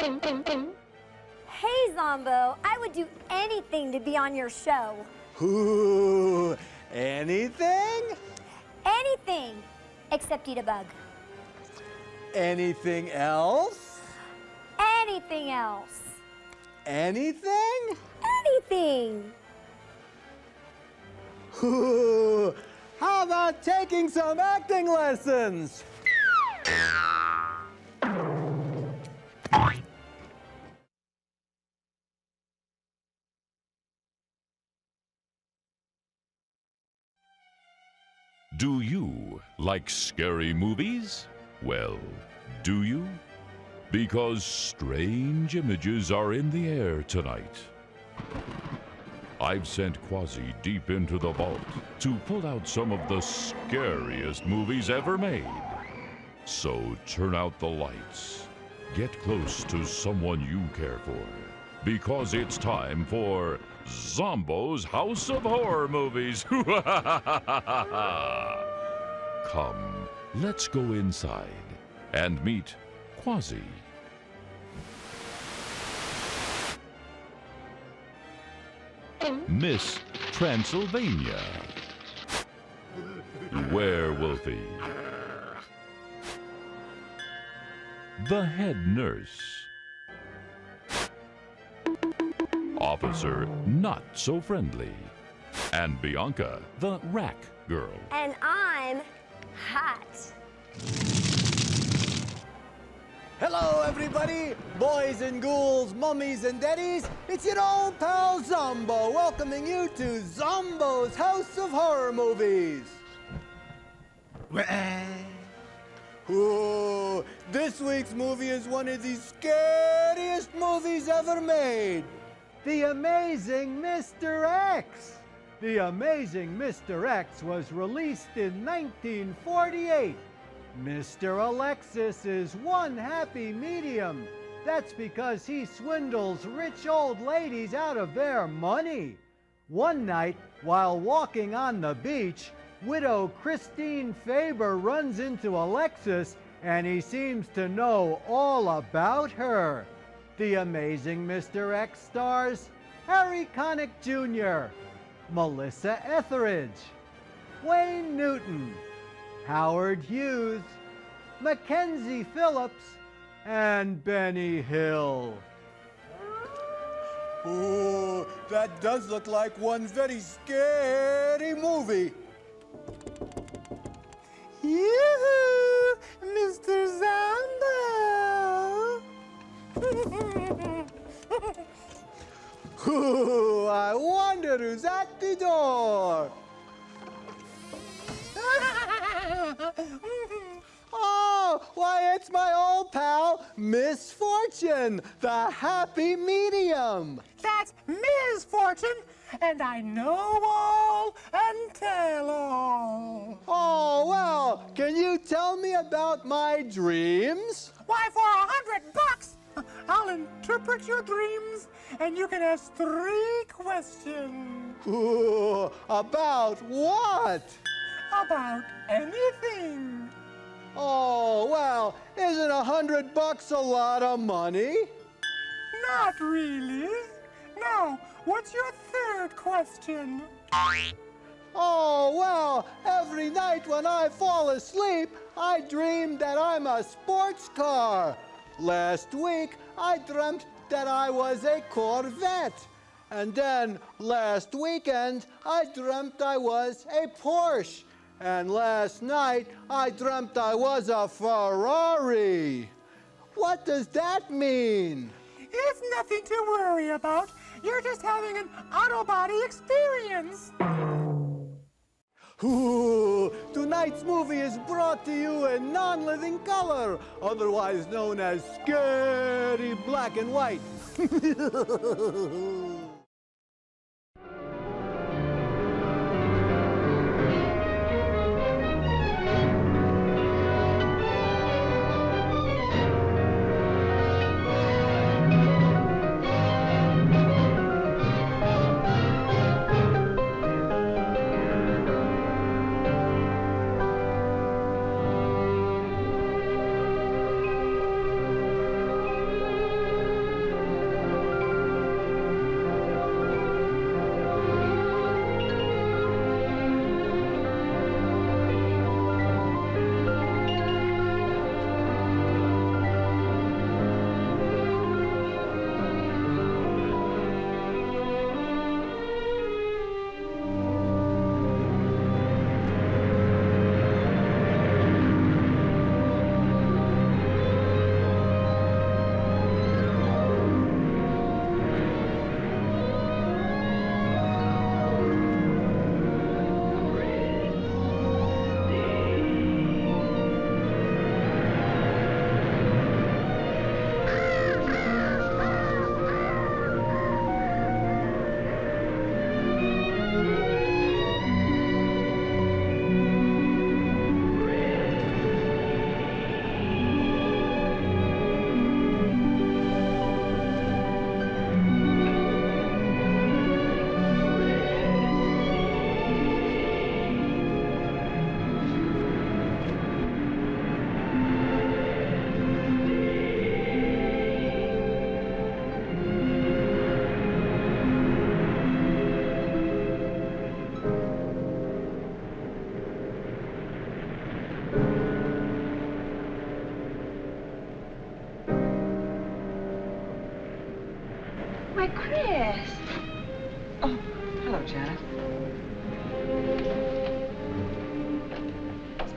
Hey, Zomboo, I would do anything to be on your show. Ooh, anything? Anything, except eat a bug. Anything else? Anything else. Anything? Anything. Ooh, how about taking some acting lessons? Do you like scary movies? Well, do you? Because strange images are in the air tonight. I've sent Quasi deep into the vault to pull out some of the scariest movies ever made. So turn out the lights, get close to someone you care for, because it's time for Zomboo's House of Horror Movies. Come, let's go inside and meet Quasi. Miss Transylvania. Werewolfie. The head nurse. Officer not so friendly. And Bianca, the rack girl. And I'm hot. Hello, everybody, boys and ghouls, mummies and daddies. It's your old pal Zomboo, welcoming you to Zomboo's House of Horror Movies. Ooh, this week's movie is one of the scariest movies ever made. The Amazing Mr. X. The Amazing Mr. X was released in 1948. Mr. Alexis is one happy medium. That's because he swindles rich old ladies out of their money. One night, while walking on the beach, widow Christine Faber runs into Alexis, and he seems to know all about her. The Amazing Mr. X stars Harry Connick Jr., Melissa Etheridge, Wayne Newton, Howard Hughes, Mackenzie Phillips, and Benny Hill. Ooh, that does look like one very scary movie. Yoo-hoo, Mr. Zomboo! Ooh, I wonder who's at the door. Oh, why, it's my old pal, Miss Fortune, the happy medium. That's Ms. Fortune, and I know all and tell all. Oh, well, can you tell me about my dreams? Why, for $100, I'll interpret your dreams, and you can ask 3 questions. Ooh, about what? About anything. Oh, well, isn't $100 a lot of money? Not really. Now, what's your 3rd question? Oh, well, every night when I fall asleep, I dream that I'm a sports car. Last week, I dreamt that I was a Corvette. And then last weekend, I dreamt I was a Porsche. And last night, I dreamt I was a Ferrari. What does that mean? It's nothing to worry about. You're just having an auto-body experience. Ooh, tonight's movie is brought to you in non-living color, otherwise known as scary black and white.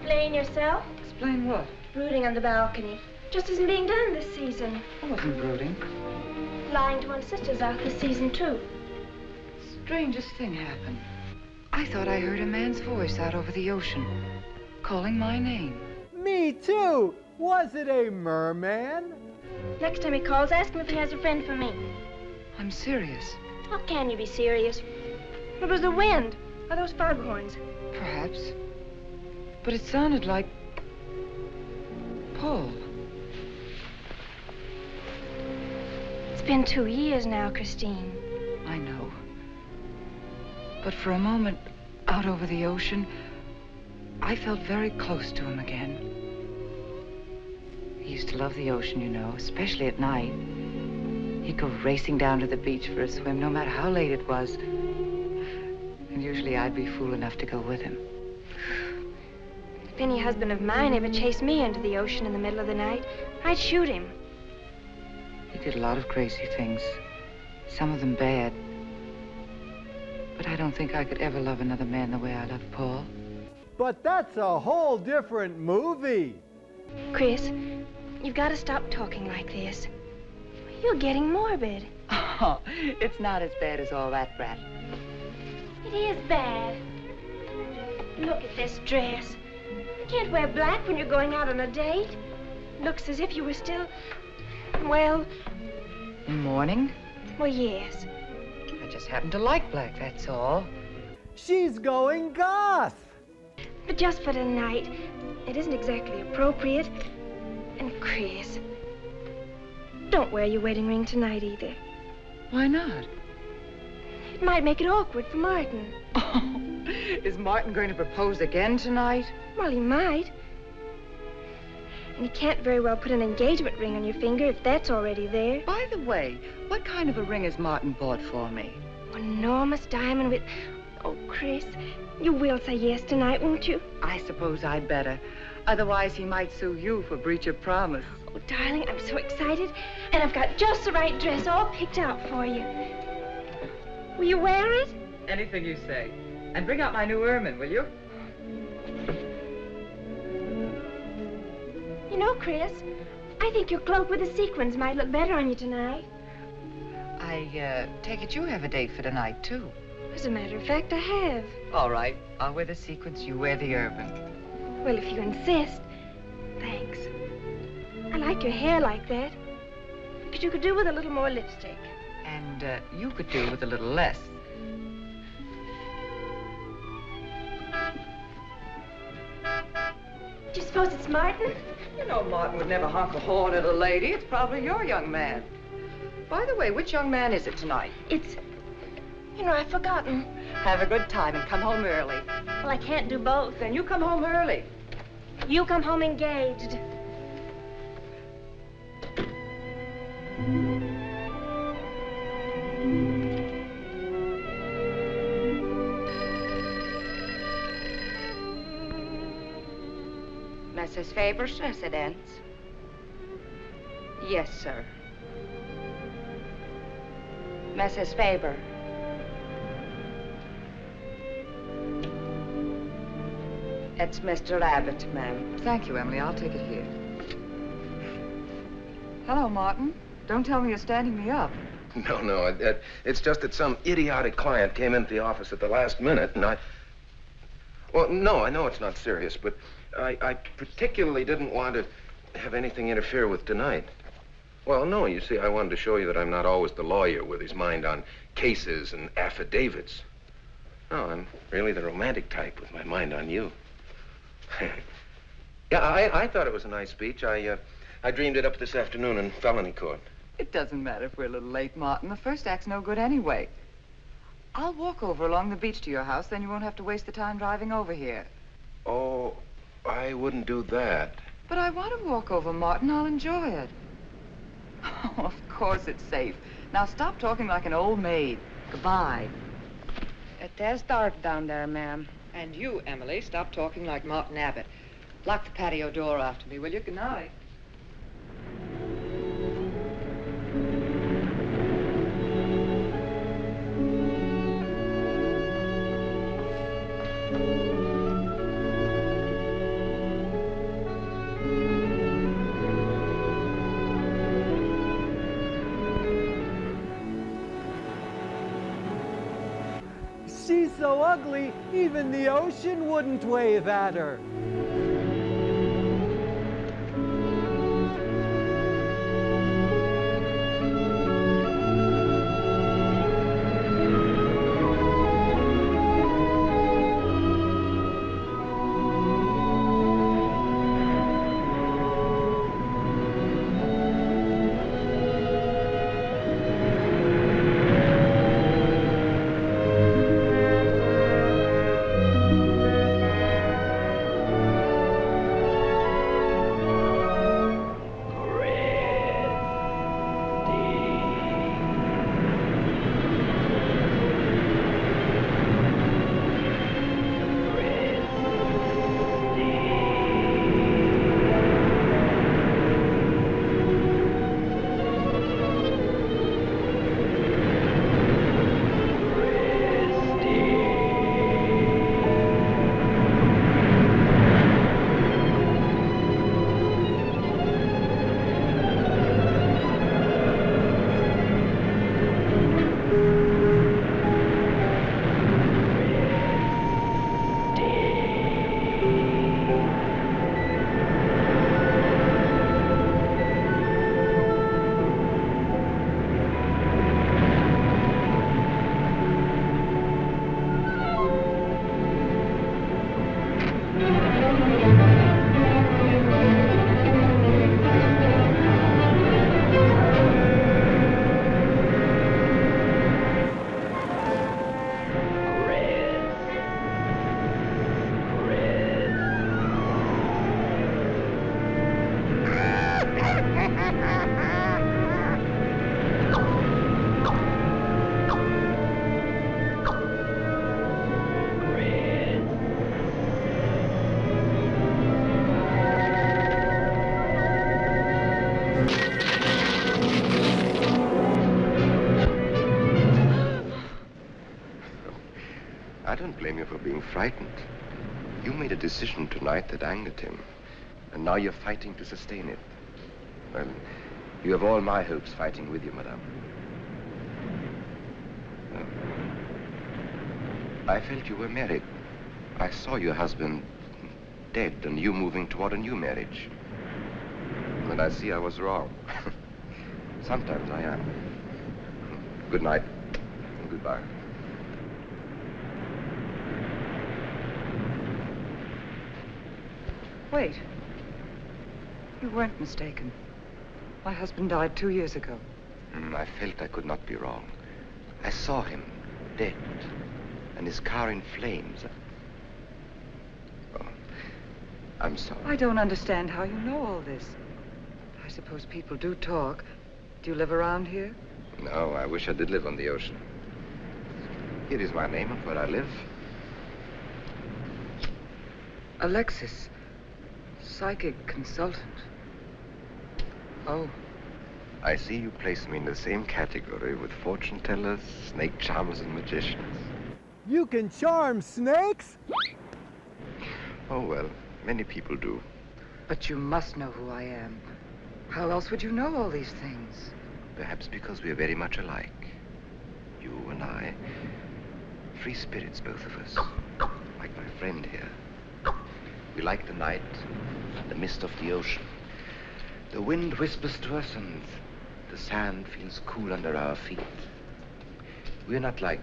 explain yourself? Explain what? Brooding on the balcony. Just isn't being done this season. I wasn't brooding. Lying to one's sisters out this season, too. Strangest thing happened. I thought I heard a man's voice out over the ocean, calling my name. Me too! Was it a merman? Next time he calls, ask him if he has a friend for me. I'm serious. How can you be serious? It was the wind, or those foghorns. Perhaps. But it sounded like Paul. It's been 2 years now, Christine. I know. But for a moment, out over the ocean, I felt very close to him again. He used to love the ocean, you know, especially at night. He'd go racing down to the beach for a swim, no matter how late it was. And usually I'd be fool enough to go with him. If any husband of mine ever chased me into the ocean in the middle of the night, I'd shoot him. He did a lot of crazy things, some of them bad. But I don't think I could ever love another man the way I loved Paul. But that's a whole different movie. Chris, you've got to stop talking like this. You're getting morbid. Oh, it's not as bad as all that, Brat. It is bad. Look at this dress. You can't wear black when you're going out on a date. Looks as if you were still, well... In mourning? Well, yes. I just happen to like black, that's all. She's going goth. But just for tonight, it isn't exactly appropriate. And Chris, don't wear your wedding ring tonight either. Why not? It might make it awkward for Martin. Oh, is Martin going to propose again tonight? Well, he might. And you can't very well put an engagement ring on your finger if that's already there. By the way, what kind of a ring has Martin bought for me? An enormous diamond with... Oh, Chris, you will say yes tonight, won't you? I suppose I'd better. Otherwise, he might sue you for breach of promise. Oh, darling, I'm so excited. And I've got just the right dress all picked out for you. Will you wear it? Anything you say. And bring out my new ermine, will you? You know, Chris, I think your cloak with the sequins might look better on you tonight. I take it you have a date for tonight, too. As a matter of fact, I have. All right. I'll wear the sequins, you wear the ermine. Well, if you insist. Thanks. I like your hair like that. But you could do with a little more lipstick. And you could do with a little less. Do you suppose it's Martin? You know Martin would never honk a horn at a lady. It's probably your young man. By the way, which young man is it tonight? It's... You know, I've forgotten. Have a good time and come home early. Well, I can't do both. Then you come home early. You come home engaged. Mrs. Faber's residence? Yes, sir. Mrs. Faber. It's Mr. Abbott, ma'am. Thank you, Emily. I'll take it here. Hello, Martin. Don't tell me you're standing me up. No. It's just that some idiotic client came into the office at the last minute, and I... Well, no, I know it's not serious, but I particularly didn't want to have anything interfere with tonight. Well, no, you see, I wanted to show you that I'm not always the lawyer with his mind on cases and affidavits. No, I'm really the romantic type with my mind on you. Yeah, I thought it was a nice speech. I dreamed it up this afternoon in felony court. It doesn't matter if we're a little late, Martin. The first act's no good anyway. I'll walk over along the beach to your house, then you won't have to waste the time driving over here. Oh, I wouldn't do that. But I want to walk over, Martin. I'll enjoy it. Oh, of course it's safe. Now stop talking like an old maid. Goodbye. It is dark down there, ma'am. And you, Emily, stop talking like Martin Abbott. Lock the patio door after me, will you? Good night. so ugly, even the ocean wouldn't wave at her. I don't blame you for being frightened. You made a decision tonight that angered him, and now you're fighting to sustain it. Well, you have all my hopes fighting with you, madame. I felt you were married. I saw your husband dead and you moving toward a new marriage. And I see I was wrong. Sometimes I am. Good night and goodbye. Wait. You weren't mistaken. My husband died 2 years ago. I felt I could not be wrong. I saw him dead and his car in flames. Oh, I'm sorry. I don't understand how you know all this. I suppose people do talk. Do you live around here? No, I wish I did live on the ocean. Here is my name and where I live. Alexis. Psychic consultant. Oh. I see you place me in the same category with fortune tellers, snake charmers, and magicians. You can charm snakes? Oh, well, many people do. But you must know who I am. How else would you know all these things? Perhaps because we are very much alike. You and I. Free spirits, both of us. Like my friend here. We like the night and the mist of the ocean. The wind whispers to us and the sand feels cool under our feet. We're not like,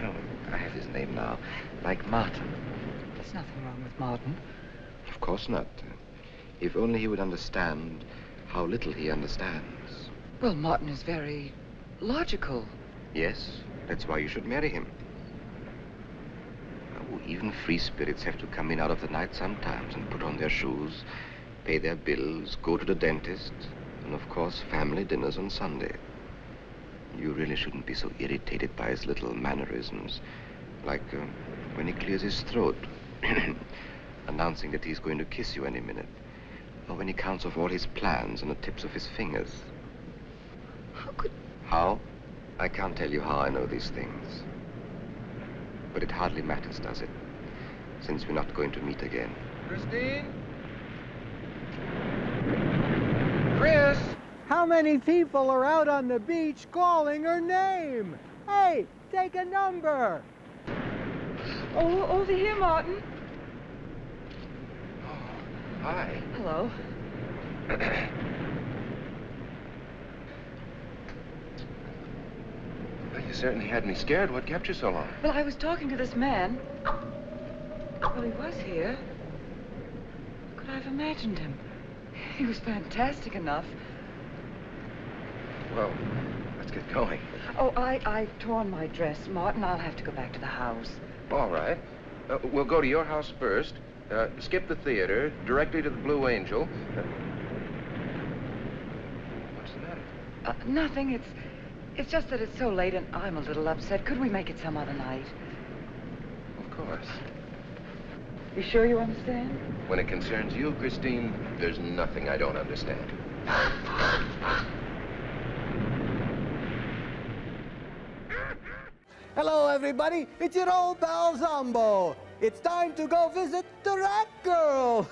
oh, I have his name now, like Martin. There's nothing wrong with Martin. Of course not. If only he would understand how little he understands. Well, Martin is very logical. Yes, that's why you should marry him. Oh, even free spirits have to come in out of the night sometimes and put on their shoes, pay their bills, go to the dentist, and of course, family dinners on Sunday. You really shouldn't be so irritated by his little mannerisms, like when he clears his throat, announcing that he's going to kiss you any minute, or when he counts off all his plans on the tips of his fingers. How could... How? I can't tell you how I know these things. But it hardly matters, does it? Since we're not going to meet again. Christine? Chris? How many people are out on the beach calling her name? Hey, take a number. Oh, over here, Martin. Oh, hi. Hello. Well, you certainly had me scared. What kept you so long? Well, I was talking to this man. Well, he was here. Could I have imagined him? He was fantastic enough. Well, let's get going. Oh, I've torn my dress, Martin. I'll have to go back to the house. All right. We'll go to your house first, skip the theater, directly to the Blue Angel. What's the matter? Nothing. It's just that it's so late and I'm a little upset. Could we make it some other night? Of course. You sure you understand? When it concerns you, Christine, there's nothing I don't understand. Hello, everybody. It's your old pal Zomboo. It's time to go visit the rat girl.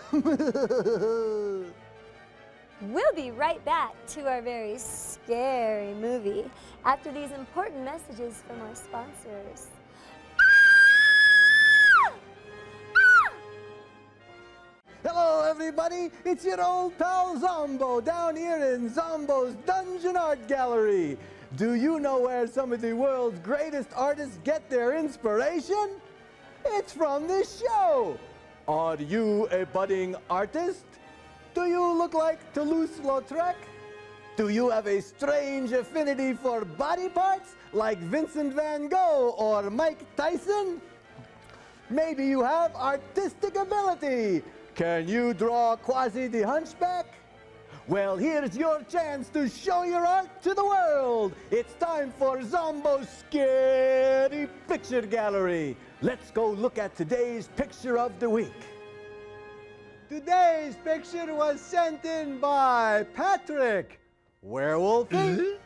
We'll be right back to our very scary movie after these important messages from our sponsors. Hello, everybody. It's your old pal Zomboo down here in Zomboo's Dungeon Art Gallery. Do you know where some of the world's greatest artists get their inspiration? It's from this show. Are you a budding artist? Do you look like Toulouse-Lautrec? Do you have a strange affinity for body parts like Vincent van Gogh or Mike Tyson? Maybe you have artistic ability. Can you draw Quasi the Hunchback? Well, here's your chance to show your art to the world. It's time for Zomboo's Scary Picture Gallery. Let's go look at today's picture of the week. Today's picture was sent in by Patrick. Werewolfie?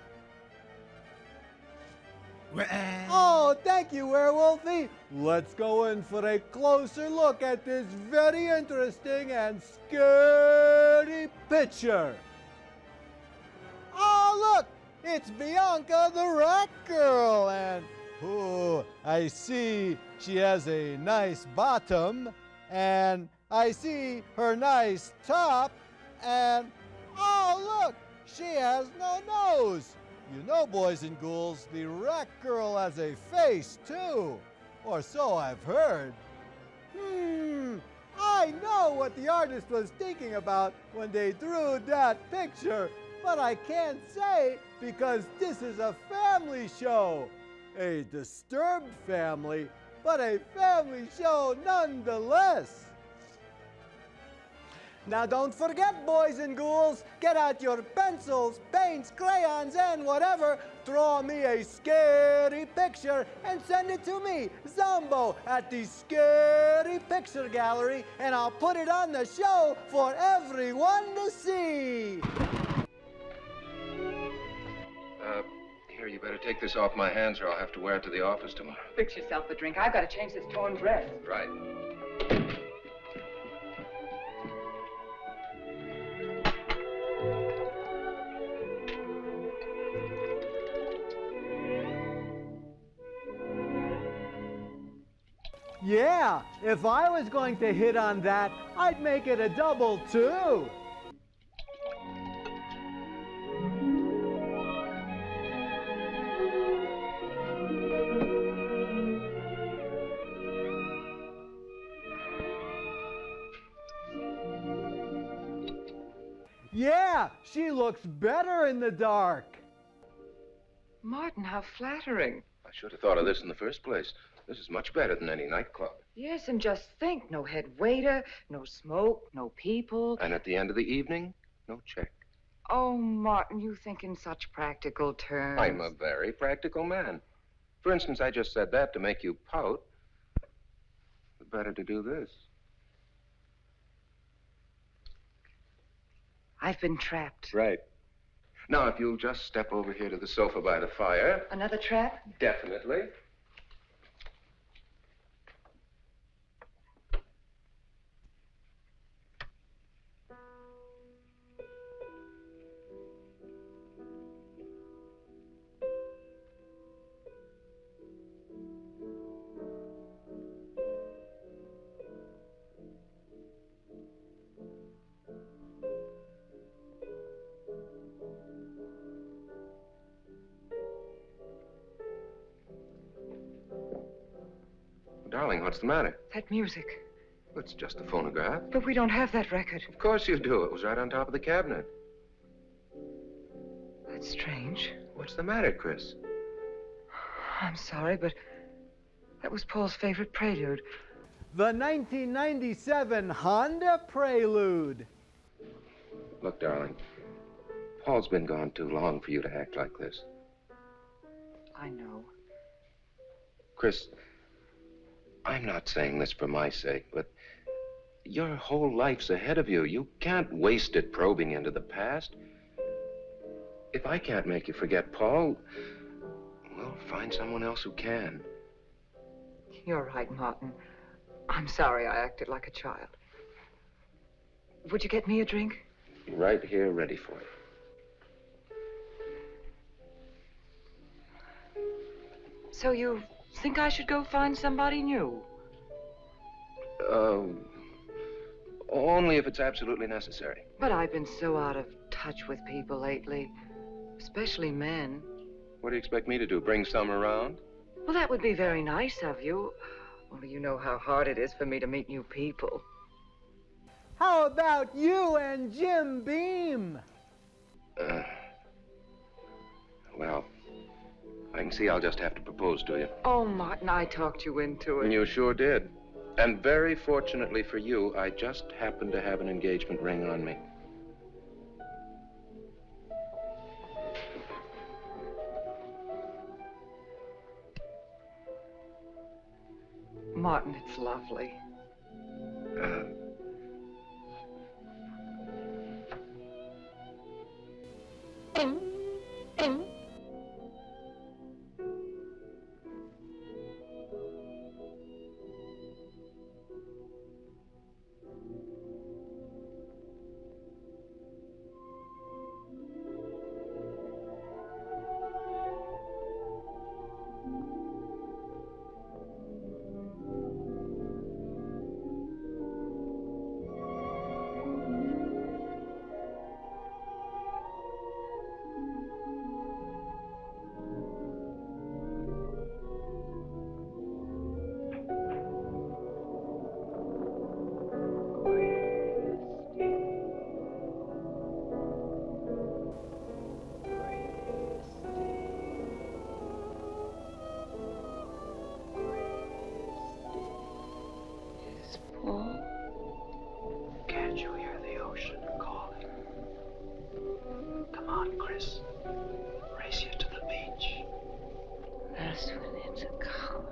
Oh, thank you, Werewolfie. Let's go in for a closer look at this very interesting and scary picture. Oh, look, it's Bianca the Rat Girl, and oh, I see she has a nice bottom, and I see her nice top, and oh, look, she has no nose. You know, boys and ghouls, the rat girl has a face, too. Or so I've heard. I know what the artist was thinking about when they drew that picture, but I can't say because this is a family show. A disturbed family, but a family show nonetheless. Now don't forget, boys and ghouls, get out your pencils, paints, crayons, and whatever. Draw me a scary picture and send it to me, Zomboo, at the Scary Picture Gallery, and I'll put it on the show for everyone to see. Here, you better take this off my hands or I'll have to wear it to the office tomorrow. Fix yourself a drink. I've got to change this torn dress. Right. Yeah, if I was going to hit on that, I'd make it a double, too. Yeah, she looks better in the dark. Martin, how flattering. I should have thought of this in the first place. This is much better than any nightclub. Yes, and just think, no head waiter, no smoke, no people. And at the end of the evening, no check. Oh, Martin, you think in such practical terms. I'm a very practical man. For instance, I just said that to make you pout. Better to do this. I've been trapped. Right. Now, if you'll just step over here to the sofa by the fire. Another trap? Definitely. What's the matter? That music. It's just a phonograph. But we don't have that record. Of course you do. It was right on top of the cabinet. That's strange. What's the matter, Chris? I'm sorry, but that was Paul's favorite prelude. The 1997 Honda Prelude. Look, darling, Paul's been gone too long for you to act like this. I know. Chris, I'm not saying this for my sake, but your whole life's ahead of you. You can't waste it probing into the past. If I can't make you forget Paul, well, find someone else who can. You're right, Martin. I'm sorry I acted like a child. Would you get me a drink? Right here, ready for you. So you think I should go find somebody new? Only if it's absolutely necessary. But I've been so out of touch with people lately, especially men. What do you expect me to do, bring some around? Well, that would be very nice of you. Only you know how hard it is for me to meet new people. How about you and Jim Beam? Well, I can see I'll just have to propose to you. Oh, Martin, I talked you into it. You sure did. And very fortunately for you, I just happened to have an engagement ring on me. Martin, it's lovely. Can't you hear the ocean calling? Come on, Chris. Race you to the beach. That's when it's a coward.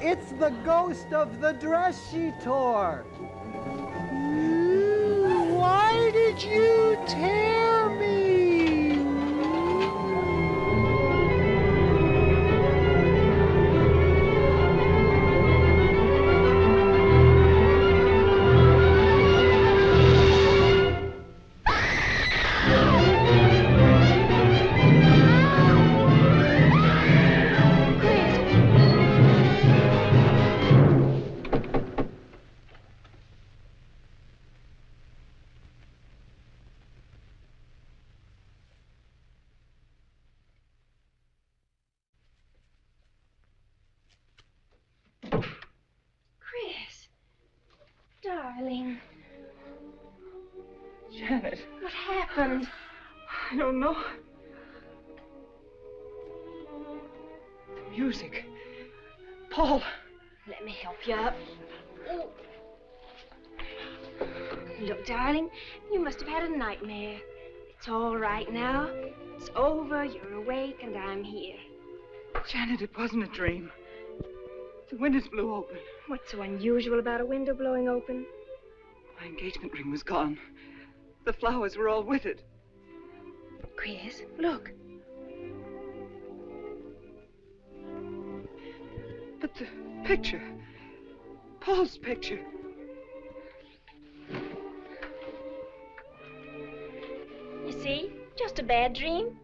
It's the ghost of the dress she tore. Why did you tear me? Chris. Darling. Janet, What happened? I don't know. The music. Paul. Let me help you up. Oh. Look, darling, you must have had a nightmare. It's all right now. It's over, you're awake, and I'm here. Janet, it wasn't a dream. The windows blew open. What's so unusual about a window blowing open? My engagement ring was gone. The flowers were all with it. Chris, look. But the picture. Paul's picture. You see? Just a bad dream.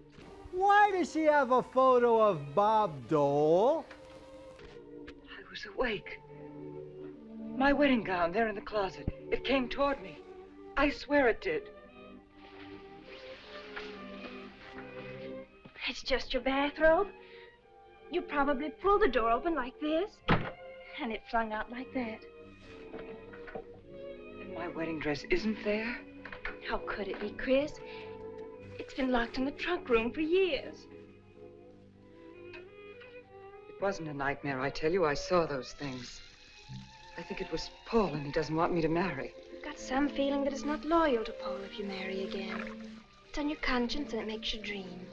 Why does she have a photo of Bob Dole? I was awake. My wedding gown there in the closet. It came toward me. I swear it did. It's just your bathrobe. You probably pulled the door open like this, and it flung out like that. And my wedding dress isn't there? How could it be, Chris? It's been locked in the trunk room for years. It wasn't a nightmare, I tell you. I saw those things. I think it was Paul, and he doesn't want me to marry. I've got some feeling that it's not loyal to Paul if you marry again. It's on your conscience and it makes you dream.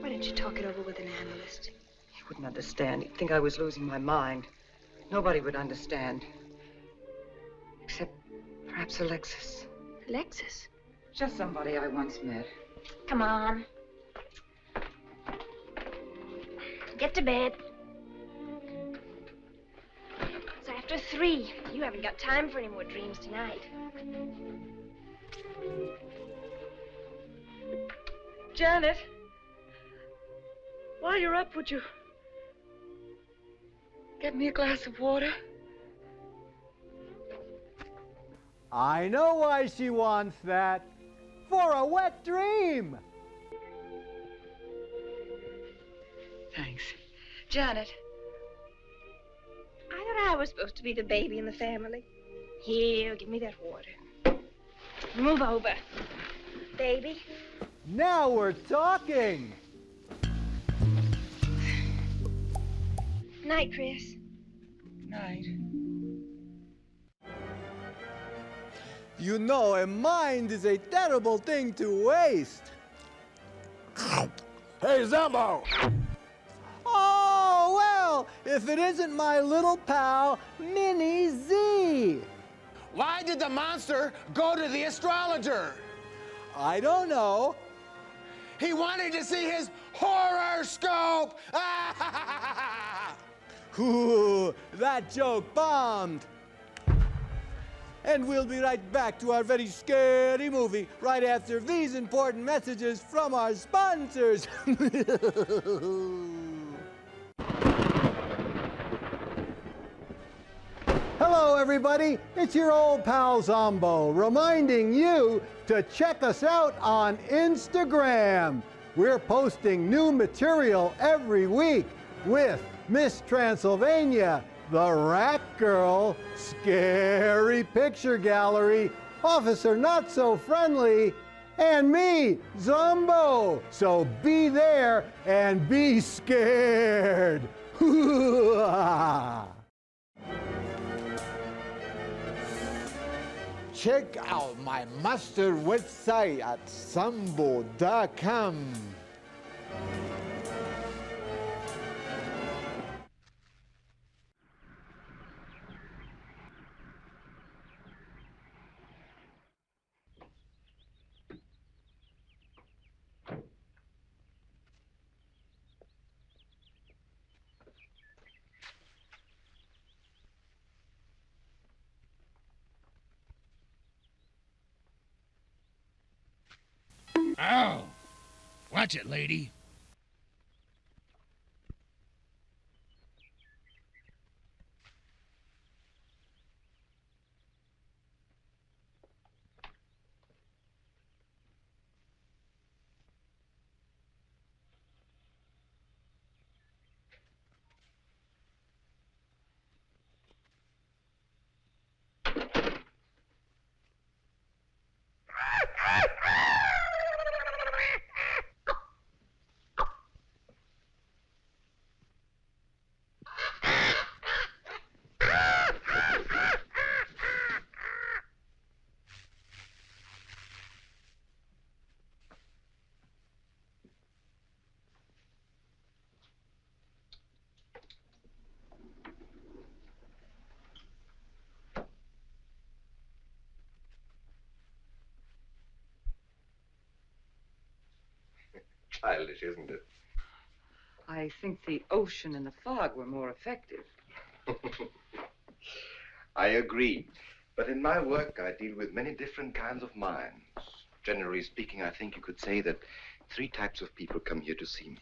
Why don't you talk it over with an analyst? He wouldn't understand. He'd think I was losing my mind. Nobody would understand. Except perhaps Alexis. Alexis? Just somebody I once met. Come on. Get to bed. It's after 3. You haven't got time for any more dreams tonight. Janet, while you're up, would you get me a glass of water? I know why she wants that. For a wet dream. Thanks. Janet. I thought I was supposed to be the baby in the family. Here, give me that water. Move over. Baby. Now we're talking. Night, Chris. Night. You know, a mind is a terrible thing to waste. Hey, Zomboo! Oh, well, if it isn't my little pal, Minnie Z. Why did the monster go to the astrologer? I don't know. He wanted to see his horoscope! Ooh, that joke bombed. And we'll be right back to our very scary movie right after these important messages from our sponsors. Hello, everybody. It's your old pal Zomboo reminding you to check us out on Instagram. We're posting new material every week with Miss Transylvania, the Rat Girl, Scary Picture Gallery, Officer Not So Friendly, and me, Zomboo. So be there and be scared. Check out my master website at zomboo.com. Ow! Watch it, lady. Childish, isn't it? I think the ocean and the fog were more effective. I agree. But in my work, I deal with many different kinds of minds. Generally speaking, I think you could say that 3 types of people come here to see me.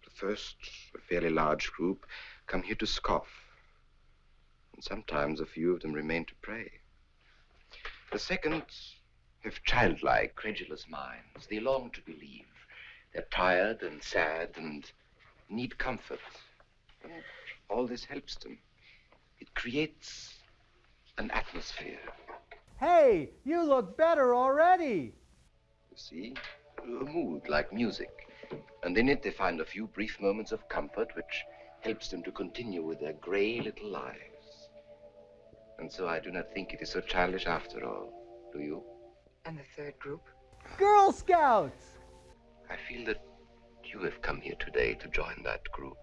The first, a fairly large group, come here to scoff. And sometimes a few of them remain to pray. The second have childlike, credulous minds. They long to believe. They're tired and sad and need comfort. And all this helps them. It creates an atmosphere. Hey, you look better already. You see, a mood like music. And in it they find a few brief moments of comfort which helps them to continue with their gray little lives. And so I do not think it is so childish after all. Do you? And the third group? Girl Scouts! I feel that you have come here today to join that group.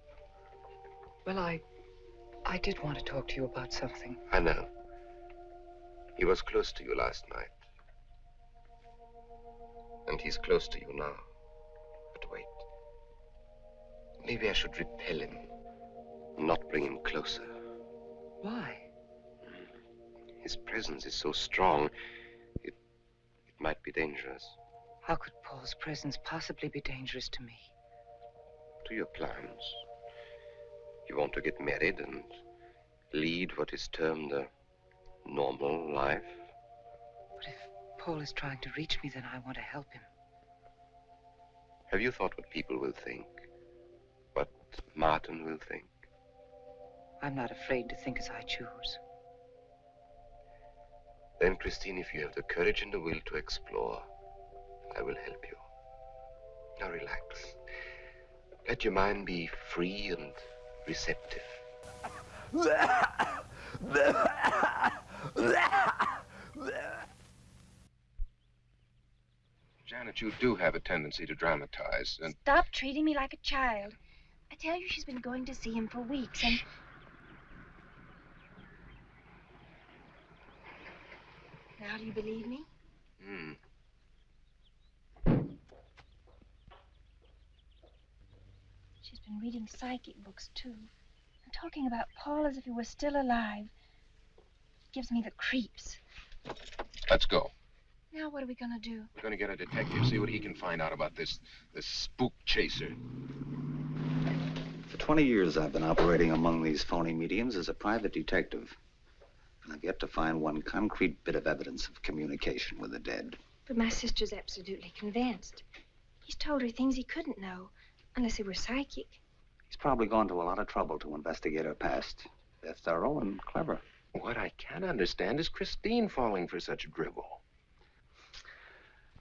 Well, I did want to talk to you about something. I know. He was close to you last night. And he's close to you now. But wait. Maybe I should repel him, not bring him closer. Why? His presence is so strong, it might be dangerous. How could Paul's presence possibly be dangerous to me? To your plans. You want to get married and lead what is termed a normal life? But if Paul is trying to reach me, then I want to help him. Have you thought what people will think? What Martin will think? I'm not afraid to think as I choose. Then, Christine, if you have the courage and the will to explore, I will help you. Now relax. Let your mind be free and receptive. Janet, you do have a tendency to dramatize, and... Stop treating me like a child. I tell you, she's been going to see him for weeks, and... Now, do you believe me? She's been reading psychic books, too. And talking about Paul as if he were still alive. It gives me the creeps. Let's go. Now, what are we gonna do? We're going to get a detective, see what he can find out about this spook chaser. For 20 years, I've been operating among these phony mediums as a private detective. And I've yet to find one concrete bit of evidence of communication with the dead. But my sister's absolutely convinced. He's told her things he couldn't know, unless he were psychic. He's probably gone to a lot of trouble to investigate her past. They're thorough and clever. What I can't understand is Christine falling for such drivel.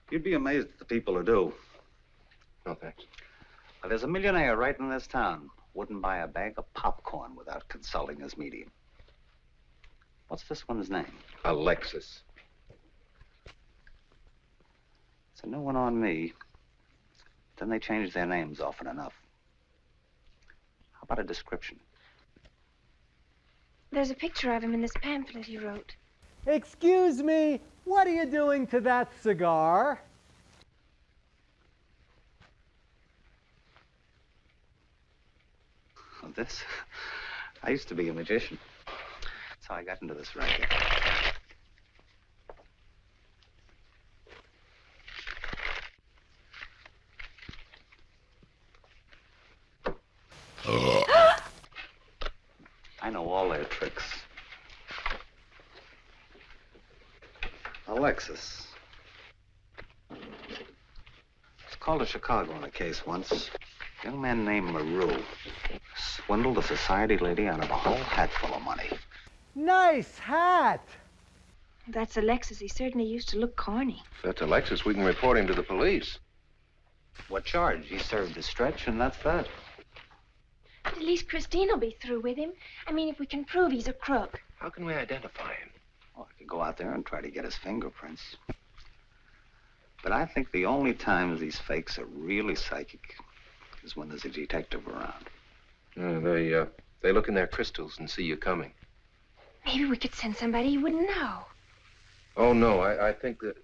You'd be amazed at the people who do. No, thanks. Well, there's a millionaire right in this town. Wouldn't buy a bag of popcorn without consulting his medium. What's this one's name? Alexis. It's a new one on me. Then they change their names often enough. How about a description? There's a picture of him in this pamphlet he wrote. Excuse me, what are you doing to that cigar? Well, this? I used to be a magician. That's how I got into this racket. I know all their tricks. Alexis. Was called to Chicago on a case once. A young man named LaRue swindled a society lady out of a whole hat full of money. Nice hat! That's Alexis. He certainly used to look corny. If that's Alexis, we can report him to the police. What charge? He served his stretch, and that's that. But at least Christine will be through with him. I mean, if we can prove he's a crook. How can we identify him? Well, I could go out there and try to get his fingerprints. But I think the only times these fakes are really psychic is when there's a detective around. They look in their crystals and see you coming. Maybe we could send somebody you wouldn't know. Oh, no, I think that...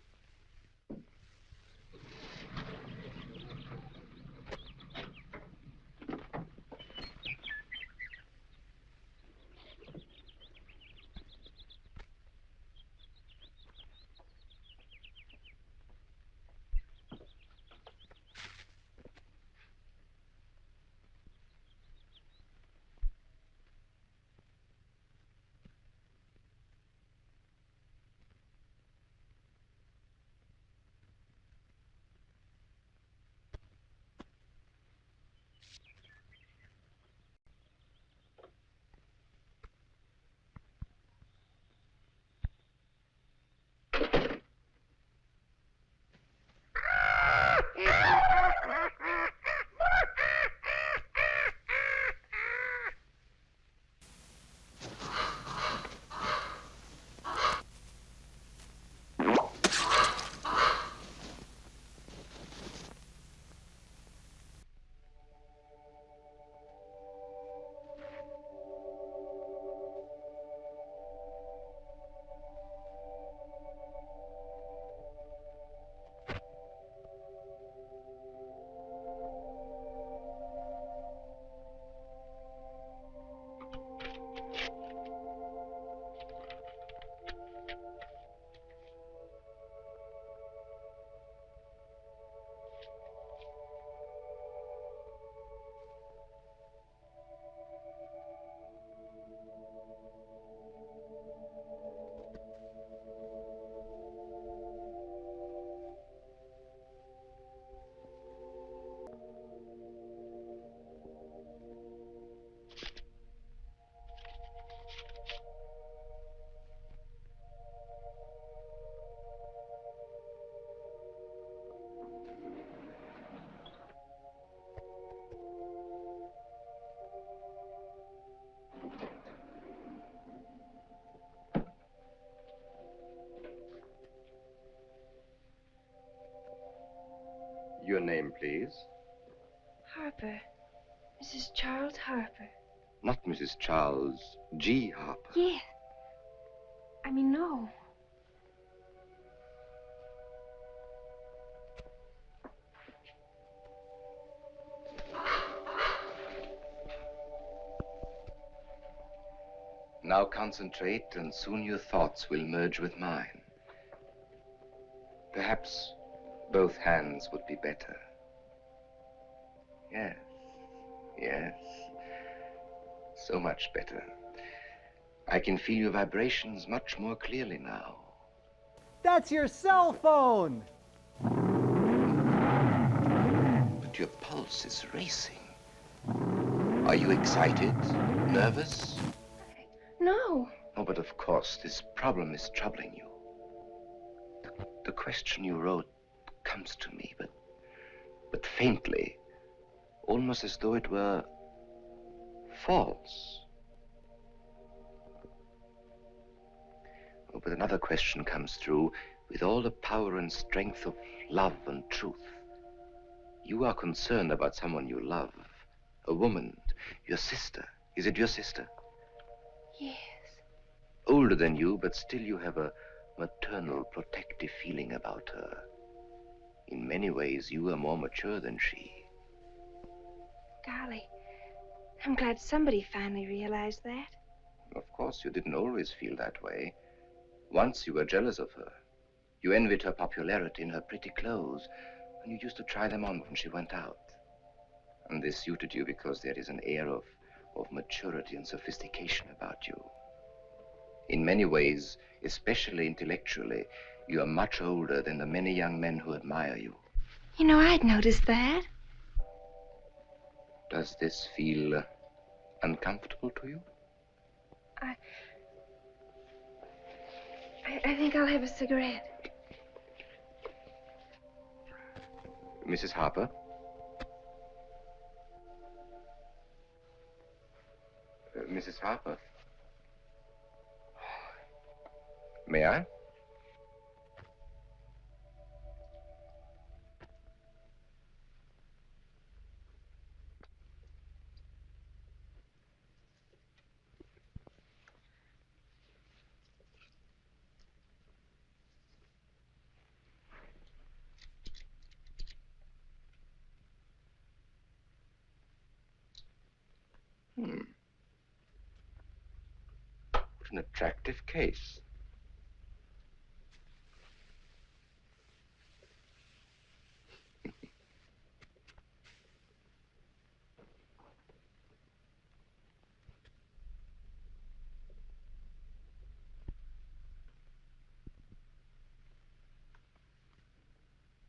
Your name, please? Harper. Mrs. Charles Harper. Not Mrs. Charles G. Harper. Yes. I mean, no. Now concentrate, and soon your thoughts will merge with mine. Perhaps both hands would be better. Yes, yes. So much better. I can feel your vibrations much more clearly now. That's your cell phone! But your pulse is racing. Are you excited? Nervous? No. Oh, but of course, this problem is troubling you. The question you wrote comes to me, but faintly, almost as though it were false. Oh, but another question comes through with all the power and strength of love and truth. You are concerned about someone you love, a woman, your sister. Is it your sister? Yes. Older than you, but still you have a maternal, protective feeling about her. In many ways, you are more mature than she. Golly, I'm glad somebody finally realized that. Of course, you didn't always feel that way. Once you were jealous of her. You envied her popularity and her pretty clothes, and you used to try them on when she went out. And this suited you because there is an air of maturity and sophistication about you. In many ways, especially intellectually, you are much older than the many young men who admire you. You know, I'd noticed that. Does this feel uncomfortable to you? I think I'll have a cigarette. Mrs. Harper? Mrs. Harper? May I? What an attractive case.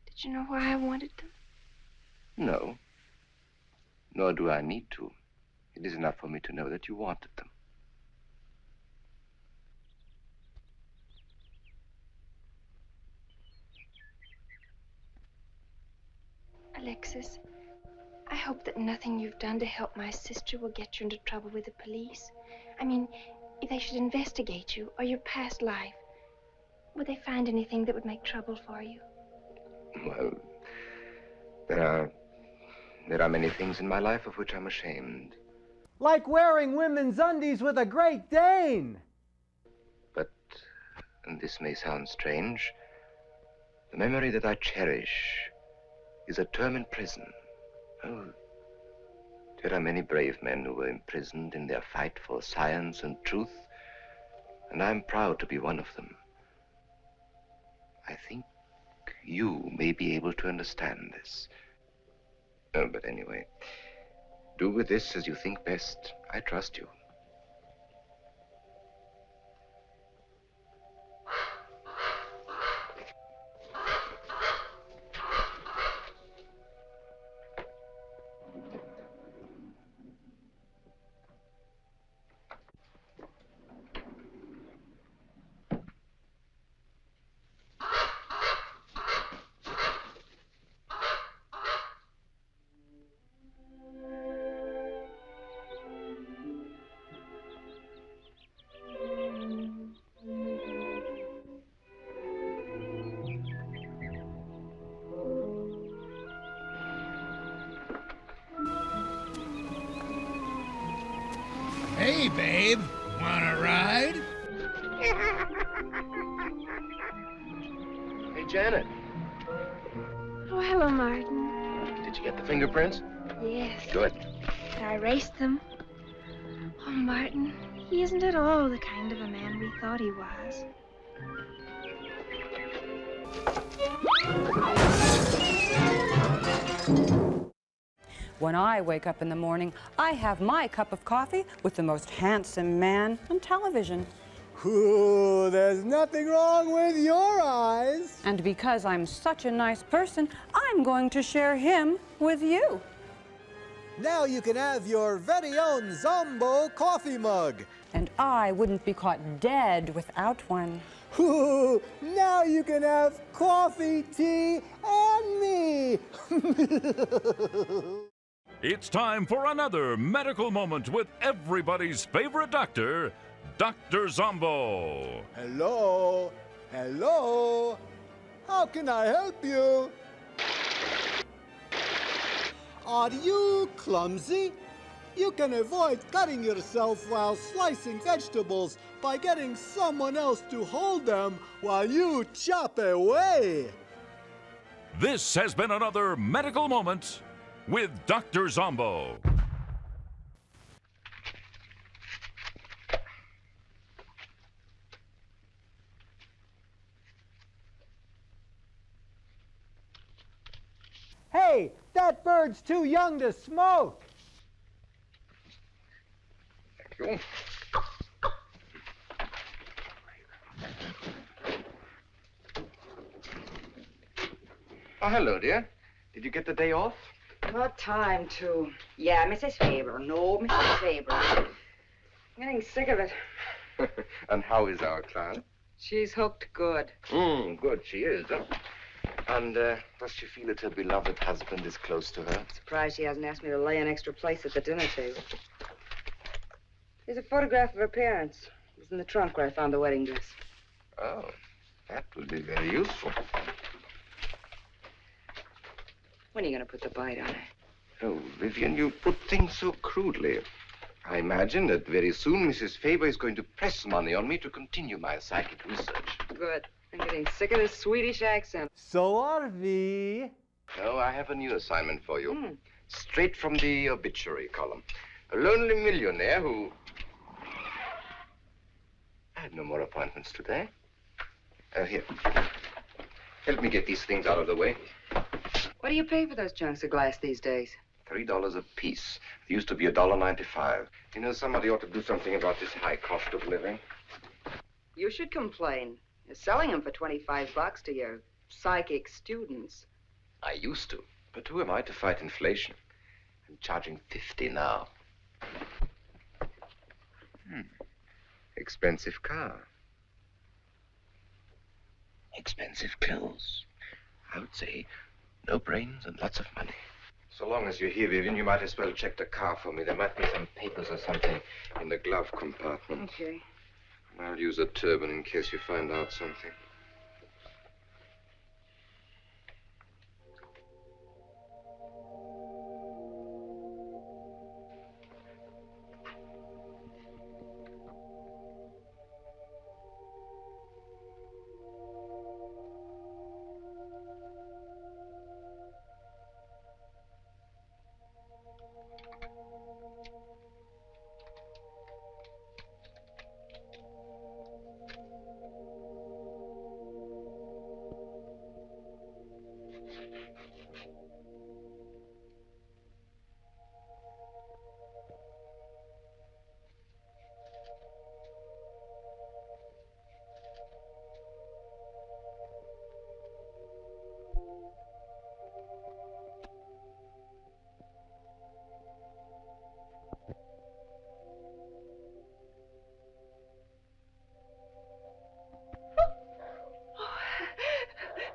Did you know why I wanted them? No. Nor do I need to. It is enough for me to know that you wanted them. Alexis, I hope that nothing you've done to help my sister will get you into trouble with the police. I mean, if they should investigate you or your past life, would they find anything that would make trouble for you? Well, there are many things in my life of which I'm ashamed. Like wearing women's undies with a Great Dane. But, and this may sound strange, the memory that I cherish is a term in prison. Oh, there are many brave men who were imprisoned in their fight for science and truth, and I'm proud to be one of them. I think you may be able to understand this. Oh, but anyway, do with this as you think best. I trust you. Hey, babe. Wanna ride? Hey, Janet, Oh, hello, Martin. did you get the fingerprints? Yes. Good. But I erased them. Oh, Martin, he isn't at all the kind of a man we thought he was. When I wake up in the morning, I have my cup of coffee with the most handsome man on television. Ooh, there's nothing wrong with your eyes. And because I'm such a nice person, I'm going to share him with you. Now you can have your very own Zomboo coffee mug. And I wouldn't be caught dead without one. Ooh, now you can have coffee, tea, and me. It's time for another medical moment with everybody's favorite doctor, Dr. Zomboo. Hello? Hello? How can I help you? Are you clumsy? You can avoid cutting yourself while slicing vegetables by getting someone else to hold them while you chop away. This has been another medical moment with Dr. Zomboo. Hey, That bird's too young to smoke. Thank you. Oh, hello, dear. Did you get the day off? What time to? Yeah, Mrs. Faber. No, Mrs. Faber. I'm getting sick of it. And how is our client? She's hooked good. Good, she is. Huh? And does she feel that her beloved husband is close to her? Surprised she hasn't asked me to lay an extra place at the dinner table. Here's a photograph of her parents. It was in the trunk where I found the wedding dress. Oh, that would be very useful. When are you going to put the bite on her? Oh, Vivian, you put things so crudely. I imagine that very soon Mrs. Faber is going to press money on me to continue my psychic research. Good. I'm getting sick of this Swedish accent. So are we. No, I have a new assignment for you. Straight from the obituary column. A lonely millionaire who... I have no more appointments today. Here. Help me get these things out of the way. What do you pay for those chunks of glass these days? $3 a piece. They used to be $1.95. You know, somebody ought to do something about this high cost of living. You should complain. You're selling them for 25 bucks to your psychic students. I used to. But who am I to fight inflation? I'm charging 50 now. Expensive car. Expensive clothes. I would say no brains and lots of money. So long as you're here, Vivian, you might as well check the car for me. There might be some papers or something in the glove compartment. Okay. I'll use a turban in case you find out something.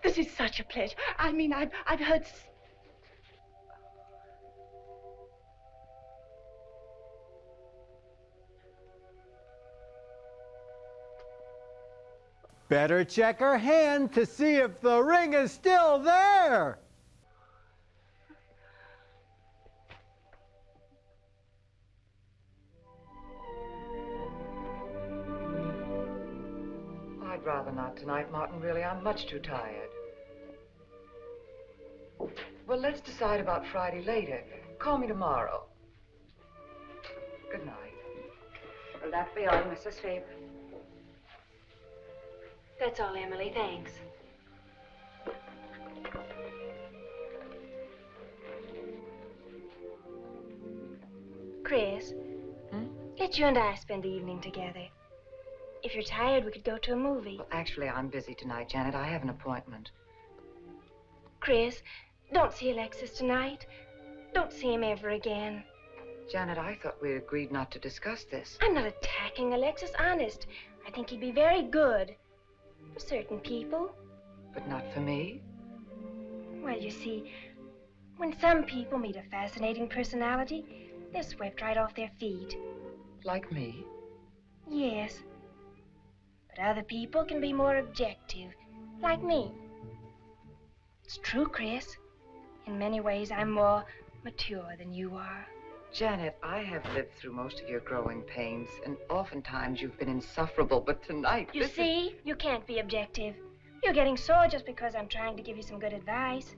This is such a pleasure. I mean, I've heard... Better check her hand to see if the ring is still there. I'd rather not tonight, Martin, really. I'm much too tired. Well, let's decide about Friday later. Call me tomorrow. Good night. Will that be all, Mrs. Faber? That's all, Emily. Thanks. Chris, let you and I spend the evening together. If you're tired, we could go to a movie. Well, actually, I'm busy tonight, Janet. I have an appointment. Chris, don't see Alexis tonight. Don't see him ever again. Janet, I thought we agreed not to discuss this. I'm not attacking Alexis, honest. I think he'd be very good for certain people. But not for me? Well, you see, when some people meet a fascinating personality, they're swept right off their feet. Like me? Yes. But other people can be more objective, like me. It's true, Chris. In many ways, I'm more mature than you are. Janet, I have lived through most of your growing pains, and oftentimes you've been insufferable, but tonight... You see, you can't be objective. You're getting sore just because I'm trying to give you some good advice.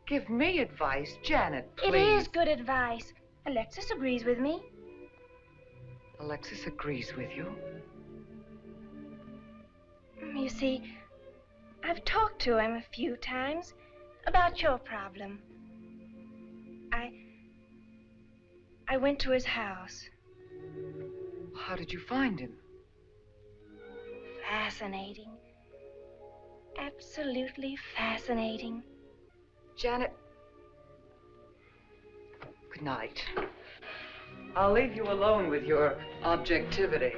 Give me advice, Janet, please. It is good advice. Alexis agrees with me. Alexis agrees with you? You see, I've talked to him a few times about your problem. I went to his house. How did you find him? Fascinating. Absolutely fascinating. Janet. Good night. I'll leave you alone with your objectivity.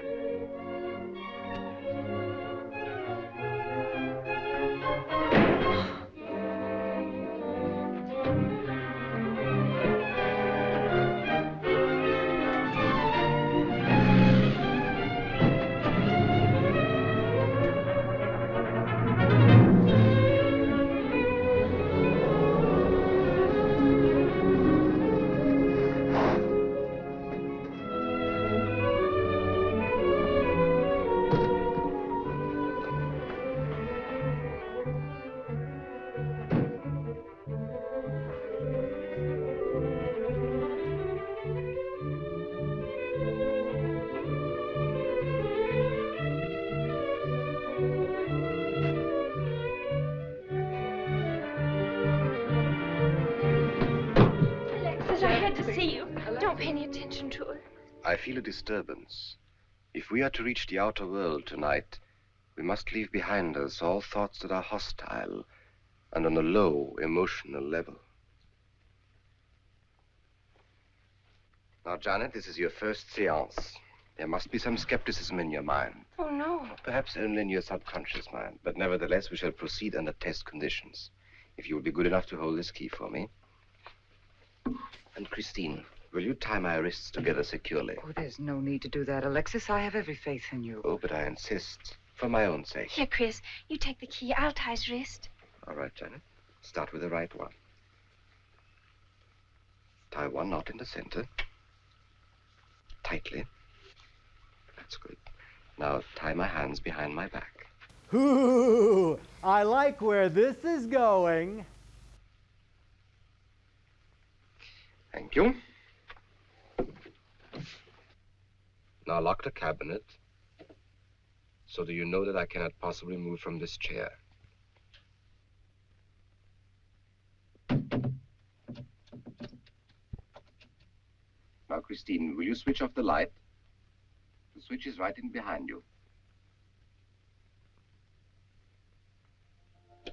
Alexis, I had to see you. Don't pay any attention to her. I feel a disturbance. If we are to reach the outer world tonight, we must leave behind us all thoughts that are hostile and on a low emotional level. Now, Janet, this is your first seance. There must be some skepticism in your mind. Oh, no. Perhaps only in your subconscious mind, but nevertheless, we shall proceed under test conditions. If you will be good enough to hold this key for me. And Christine, will you tie my wrists together securely? Oh, there's no need to do that, Alexis. I have every faith in you. Oh, but I insist. For my own sake. Here, Chris, you take the key. I'll tie his wrist. All right, Janet. Start with the right one. Tie one knot in the center. Tightly. That's good. Now tie my hands behind my back. Ooh, I like where this is going. Thank you. Now lock the cabinet. So do you know that I cannot possibly move from this chair? Now, Christine, will you switch off the light? The switch is right in behind you.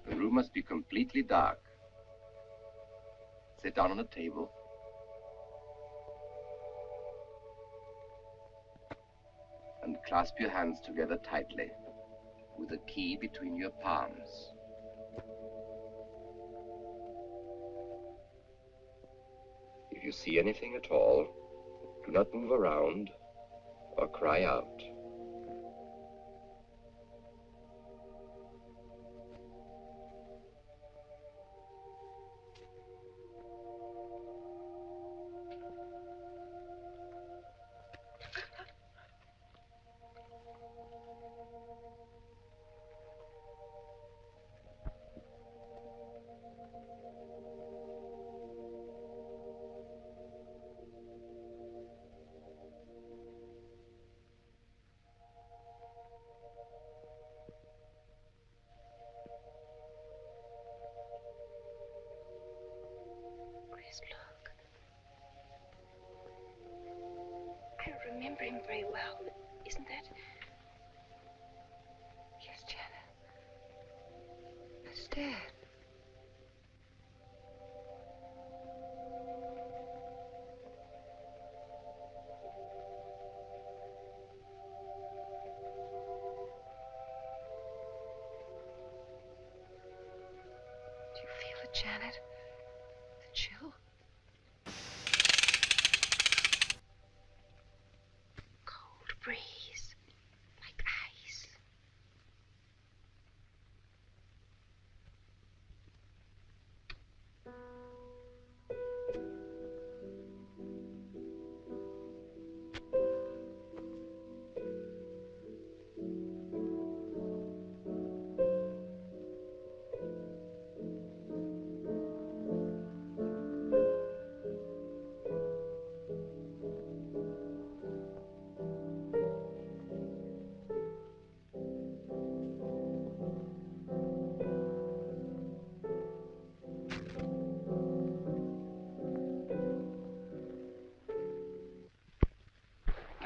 The room must be completely dark. Sit down on a table. And clasp your hands together tightly, with a key between your palms. If you see anything at all, do not move around or cry out. Chris, look. I don't remember him very well. Isn't that? Yes, Janet. That's Dad. Do you feel it, Janet? The chill? Cold breeze. Like ice.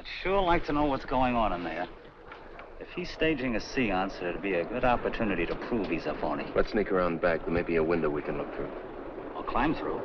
I'd sure like to know what's going on in there. If he's staging a seance, it'd be a good opportunity to prove he's a phony. Let's sneak around back. There may be a window we can look through. I'll climb through.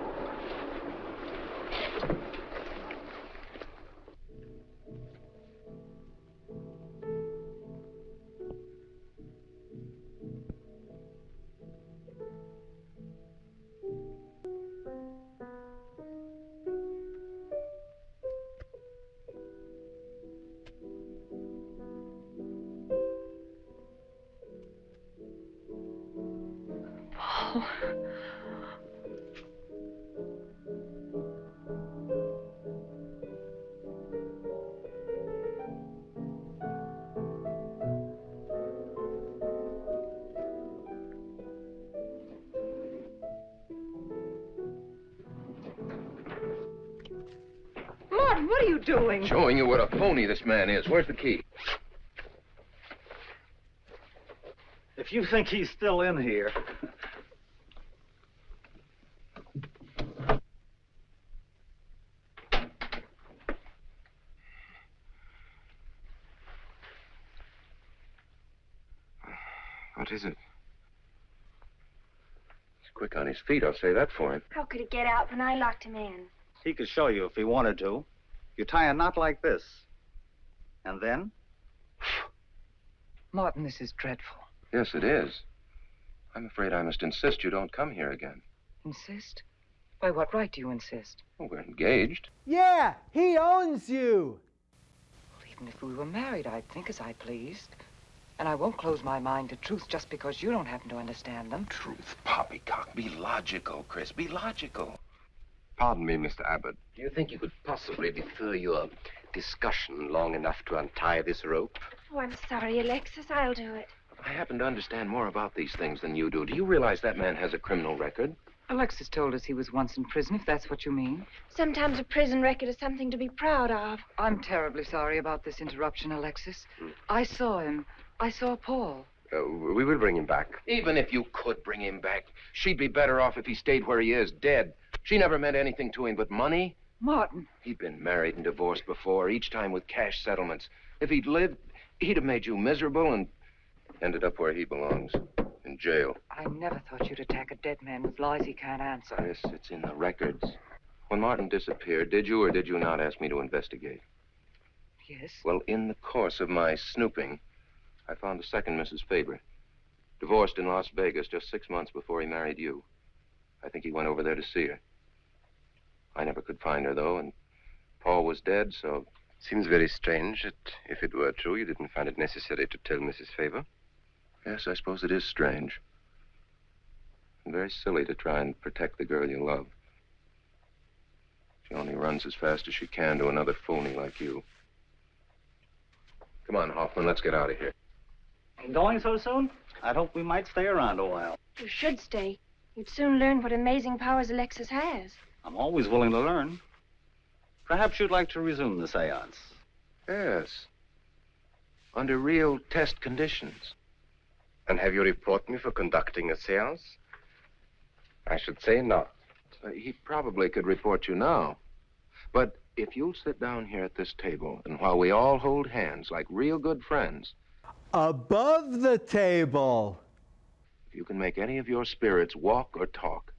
Martin, what are you doing? Showing you what a phony this man is. Where's the key? If you think he's still in here... What is it? He's quick on his feet, I'll say that for him. How could he get out when I locked him in? He could show you if he wanted to. You tie a knot like this. And then? Martin, this is dreadful. Yes, it is. I'm afraid I must insist you don't come here again. Insist? By what right do you insist? Well, we're engaged. Yeah, he owns you. Well, even if we were married, I'd think as I pleased. And I won't close my mind to truth just because you don't happen to understand them. Truth, poppycock. Be logical, Chris. Be logical. Pardon me, Mr. Abbott. Do you think you could possibly defer your discussion long enough to untie this rope? Oh, I'm sorry, Alexis. I'll do it. I happen to understand more about these things than you do. Do you realize that man has a criminal record? Alexis told us he was once in prison, if that's what you mean. Sometimes a prison record is something to be proud of. I'm terribly sorry about this interruption, Alexis. I saw him. I saw Paul. We will bring him back. Even if you could bring him back, she'd be better off if he stayed where he is, dead. She never meant anything to him but money. Martin. He'd been married and divorced before, each time with cash settlements. If he'd lived, he'd have made you miserable and ended up where he belongs, in jail. I never thought you'd attack a dead man with lies he can't answer. Yes, it's in the records. When Martin disappeared, did you or did you not ask me to investigate? Yes. Well, in the course of my snooping, I found a second Mrs. Faber, divorced in Las Vegas just 6 months before he married you. I think he went over there to see her. I never could find her, though, and Paul was dead, so... Seems very strange that if it were true, you didn't find it necessary to tell Mrs. Faber. Yes, I suppose it is strange. And very silly to try and protect the girl you love. She only runs as fast as she can to another phony like you. Come on, Hoffman, let's get out of here. Going so soon? I'd hope we might stay around a while. You should stay. You'd soon learn what amazing powers Alexis has. I'm always willing to learn. Perhaps you'd like to resume the seance. Yes. Under real test conditions. And have you report me for conducting a seance? I should say not. He probably could report you now. But if you'll sit down here at this table, and while we all hold hands like real good friends... Above the table. If you can make any of your spirits walk or talk,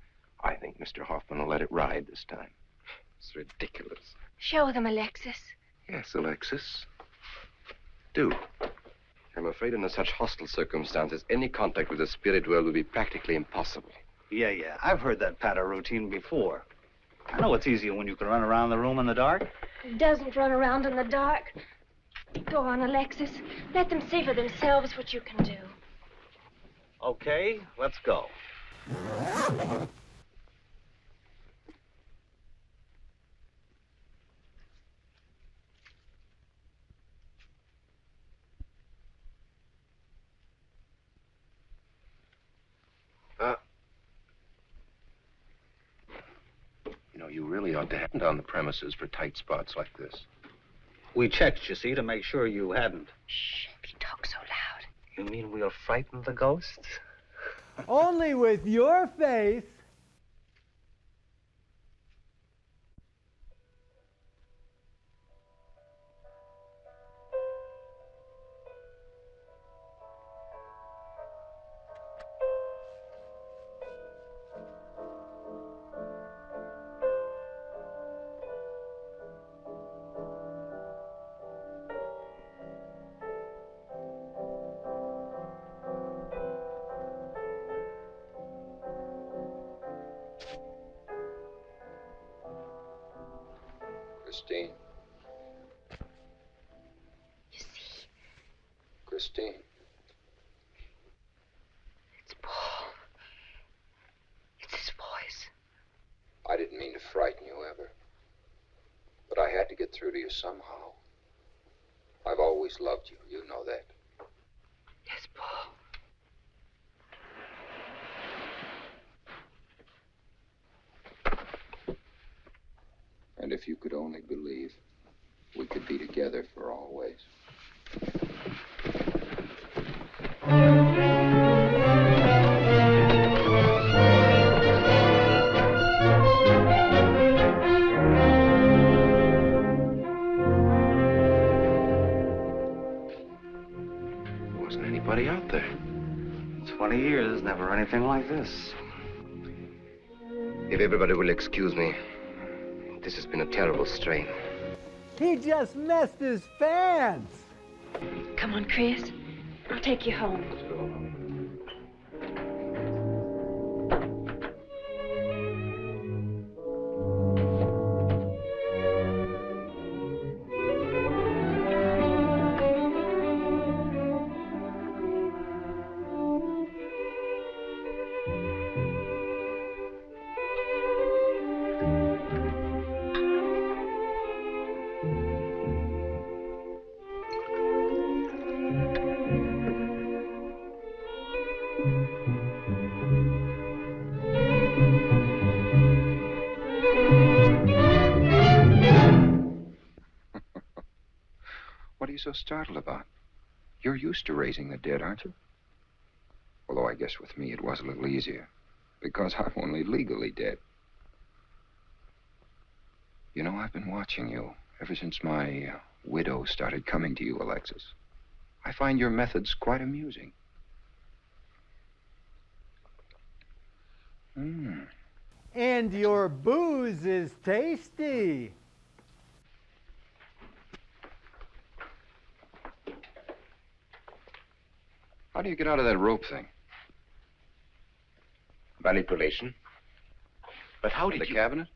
I think Mr. Hoffman will let it ride this time. It's ridiculous. Show them, Alexis. Yes, Alexis. Do. I'm afraid under such hostile circumstances, any contact with the spirit world would be practically impossible. Yeah. I've heard that patter routine before. I know it's easier when you can run around the room in the dark. Who doesn't run around in the dark? Go on, Alexis. Let them see for themselves what you can do. Okay, let's go. You know, you really ought to hand on the premises for tight spots like this. We checked, you see, to make sure you hadn't. Shh, if you talk so loud. You mean we'll frighten the ghosts? Only with your face. Christine. You see, Christine. it's Paul. It's his voice. I didn't mean to frighten you ever. But I had to get through to you somehow. I've always loved you. You know that. Yes, Paul. And if you could only believe, we could be together for always. There wasn't anybody out there. 20 years, never anything like this. If everybody will excuse me, this has been a terrible strain. He just messed his fans. Come on, Chris. I'll take you home. What are you so startled about? You're used to raising the dead, aren't you? Although I guess with me it was a little easier, because I'm only legally dead. You know, I've been watching you ever since my widow started coming to you, Alexis. I find your methods quite amusing. And your booze is tasty. How do you get out of that rope thing? Manipulation. But how did The you... cabinet?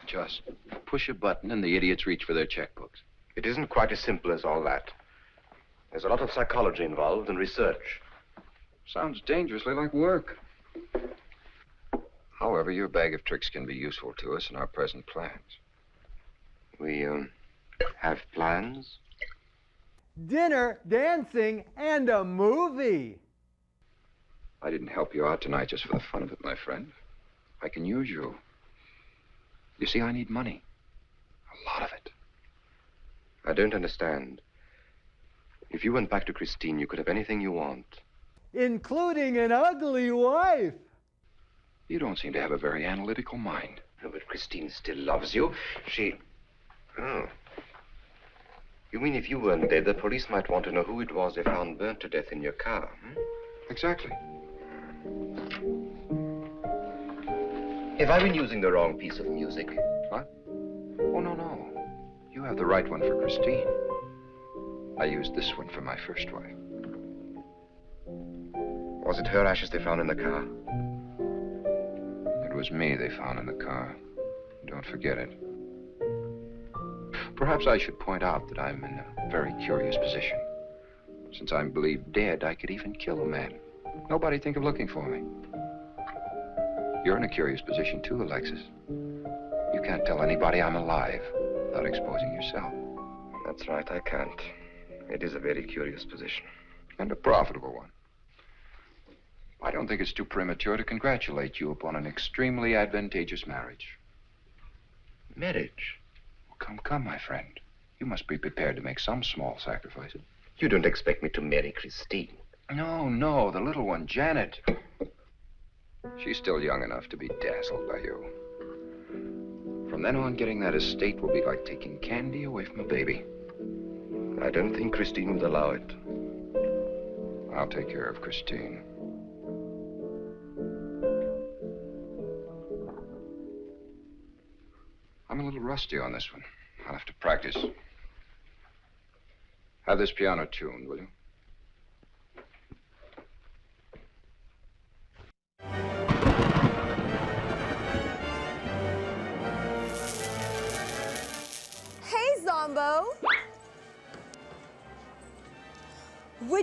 Just push a button and the idiots reach for their checkbooks. It isn't quite as simple as all that. There's a lot of psychology involved and research. Sounds dangerously like work. However, your bag of tricks can be useful to us in our present plans. We, have plans? Dinner, dancing, and a movie. I didn't help you out tonight just for the fun of it, my friend. I can use you. You see, I need money. A lot of it. I don't understand. If you went back to Christine, you could have anything you want. Including an ugly wife. You don't seem to have a very analytical mind. No, but Christine still loves you. She... Oh. You mean if you weren't dead, the police might want to know who it was they found burnt to death in your car, hmm? Exactly. Have I been using the wrong piece of music? What? Oh, no. You have the right one for Christine. I used this one for my first wife. Was it her ashes they found in the car? It was me they found in the car. Don't forget it. Perhaps I should point out that I'm in a very curious position. Since I'm believed dead, I could even kill a man. Nobody'd think of looking for me. You're in a curious position too, Alexis. You can't tell anybody I'm alive without exposing yourself. That's right, I can't. It is a very curious position. And a profitable one. I don't think it's too premature to congratulate you upon an extremely advantageous marriage. Marriage? Come, my friend. You must be prepared to make some small sacrifices. You don't expect me to marry Christine? No, the little one, Janet. She's still young enough to be dazzled by you. From then on, getting that estate will be like taking candy away from a baby. I don't think Christine would allow it. I'll take care of Christine. I'm a little rusty on this one. I'll have to practice. Have this piano tuned, will you?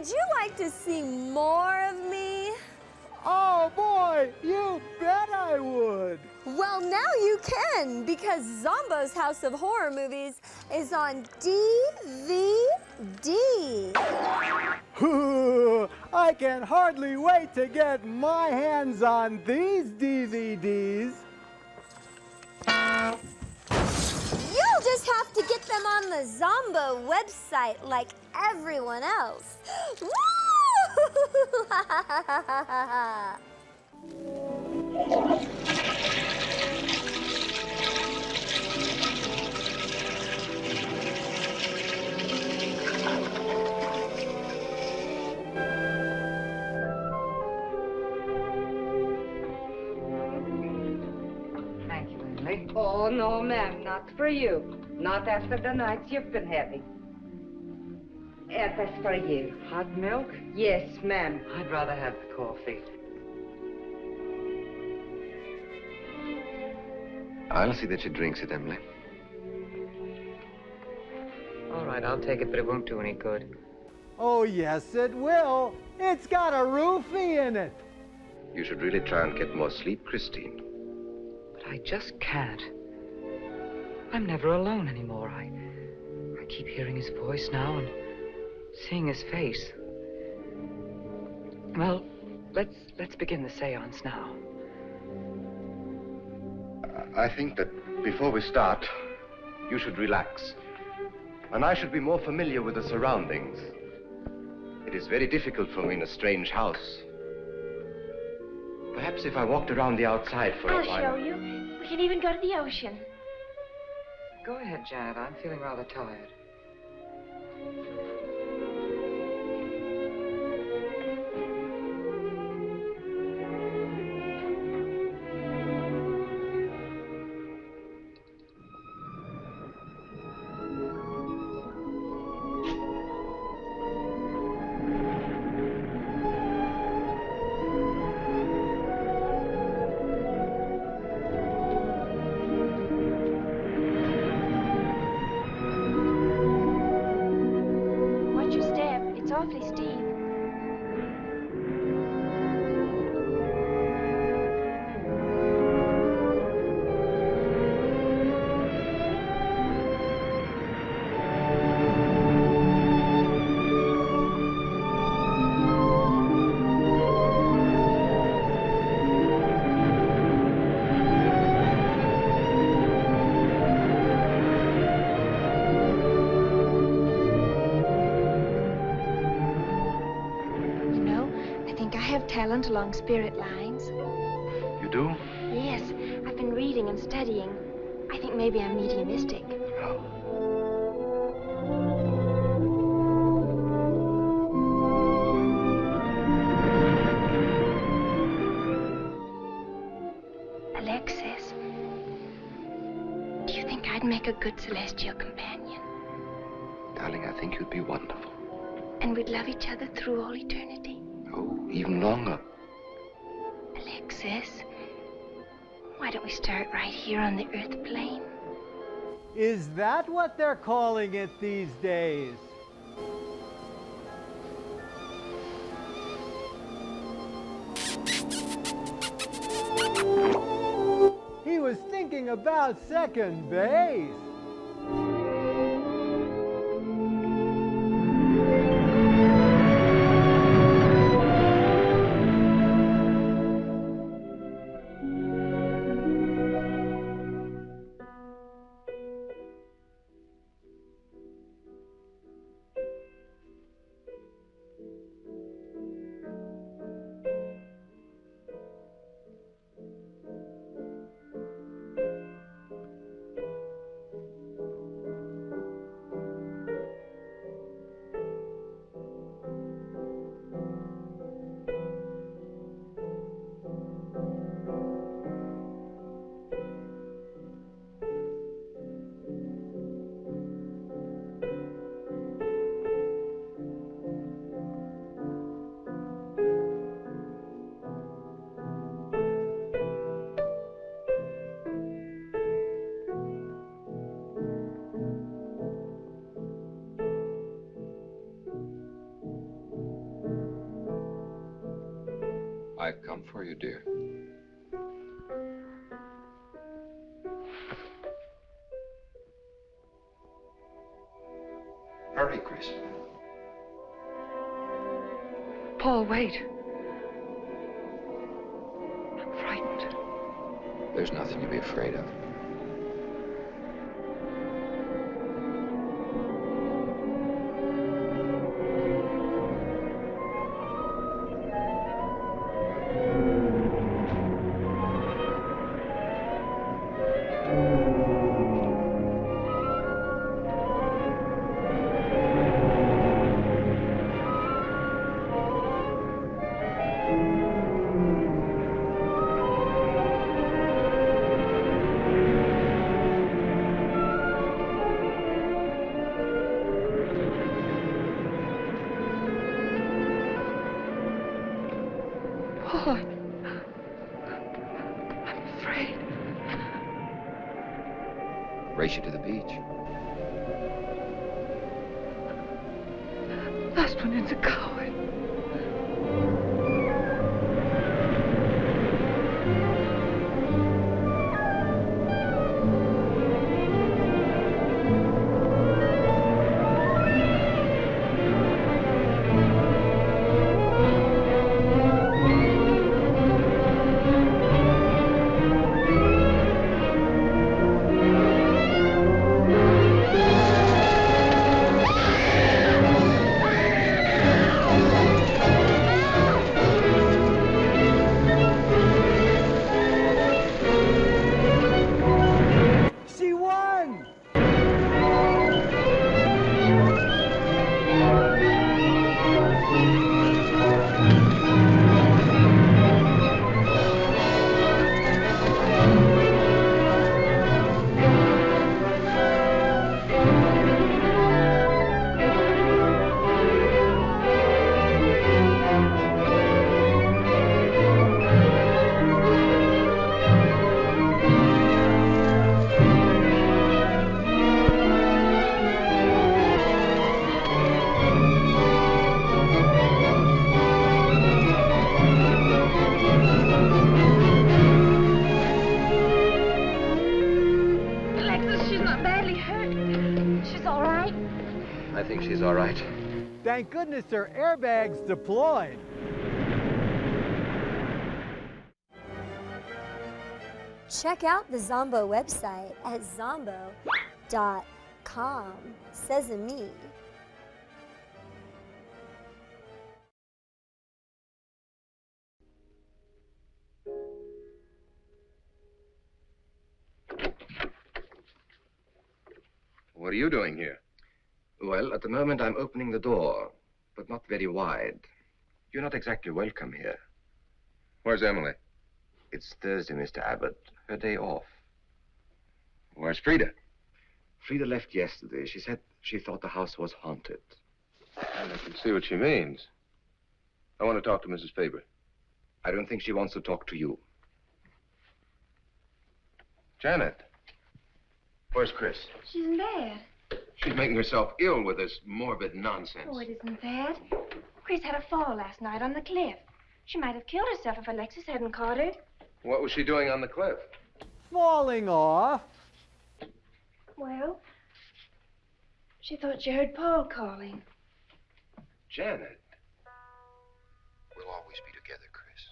Would you like to see more of me? Oh boy, you bet I would. Well, now you can, because Zomboo's House of Horror Movies is on DVD. I can hardly wait to get my hands on these DVDs. You'll just have to get them on the Zomboo website like everyone else. Woo! Thank you, Emily. Oh, no, ma'am, not for you. Not after the nights you've been having. That's for you. Hot milk? Yes, ma'am. I'd rather have the coffee. I'll see that she drinks it, Emily. All right, I'll take it, but it won't do any good. Oh, yes, it will. It's got a roofie in it. You should really try and get more sleep, Christine. But I just can't. I'm never alone anymore. I keep hearing his voice now and seeing his face. Well, let's begin the seance now. I think that before we start, you should relax. And I should be more familiar with the surroundings. It is very difficult for me in a strange house. Perhaps if I walked around the outside for a while. I'll show you. We can even go to the ocean. Go ahead, Janet. I'm feeling rather tired. Watch your step. It's awfully steep. You know, I think I have talent along spirit lines. You do? Yes, I've been reading and studying. I think maybe I'm mediumistic. Alexis, do you think I'd make a good celestial companion? Darling, I think you'd be wonderful. And we'd love each other through all eternity? Oh, even longer. Alexis, why don't we start right here on the earth plane? Is that what they're calling it these days? He was thinking about second base. I've come for you, dear. Hurry, Chris. Paul, wait. I'm frightened. There's nothing to be afraid of. Paul, I'm afraid. Race you to the beach. Last one in's a coward. She won! Alexis, she's not badly hurt. She's all right. I think she's all right. Thank goodness her airbags deployed. Check out the Zomboo website at zomboo.com. Sesame. What are you doing here? Well, at the moment I'm opening the door, but not very wide. You're not exactly welcome here. Where's Emily? It's Thursday, Mr. Abbott. Her day off. Where's Frida? Frida left yesterday. She said she thought the house was haunted. I can see what she means. I want to talk to Mrs. Faber. I don't think she wants to talk to you. Janet. Where's Chris? She's in bed. She's making herself ill with this morbid nonsense. Oh, it isn't that. Chris had a fall last night on the cliff. She might have killed herself if Alexis hadn't caught her. What was she doing on the cliff? Falling off. Well, she thought she heard Paul calling. Janet. We'll always be together, Chris.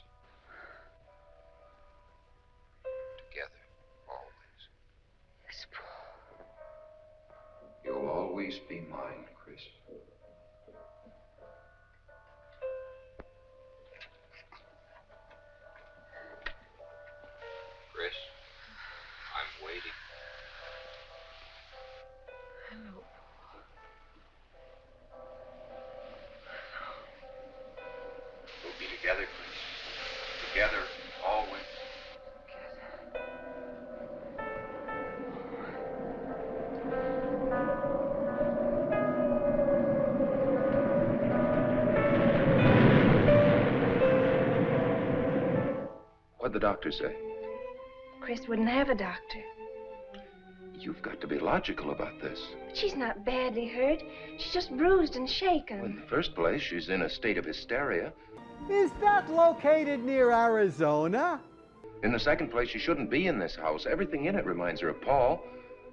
Together, always. Yes, Paul. You'll always be mine, Chris. Chris, I'm waiting. Hello, We'll be together, Chris. Together, always. What'd the doctor say? Chris wouldn't have a doctor. You've got to be logical about this. But she's not badly hurt. She's just bruised and shaken. In the first place, she's in a state of hysteria. Is that located near Arizona? In the second place, she shouldn't be in this house. Everything in it reminds her of Paul.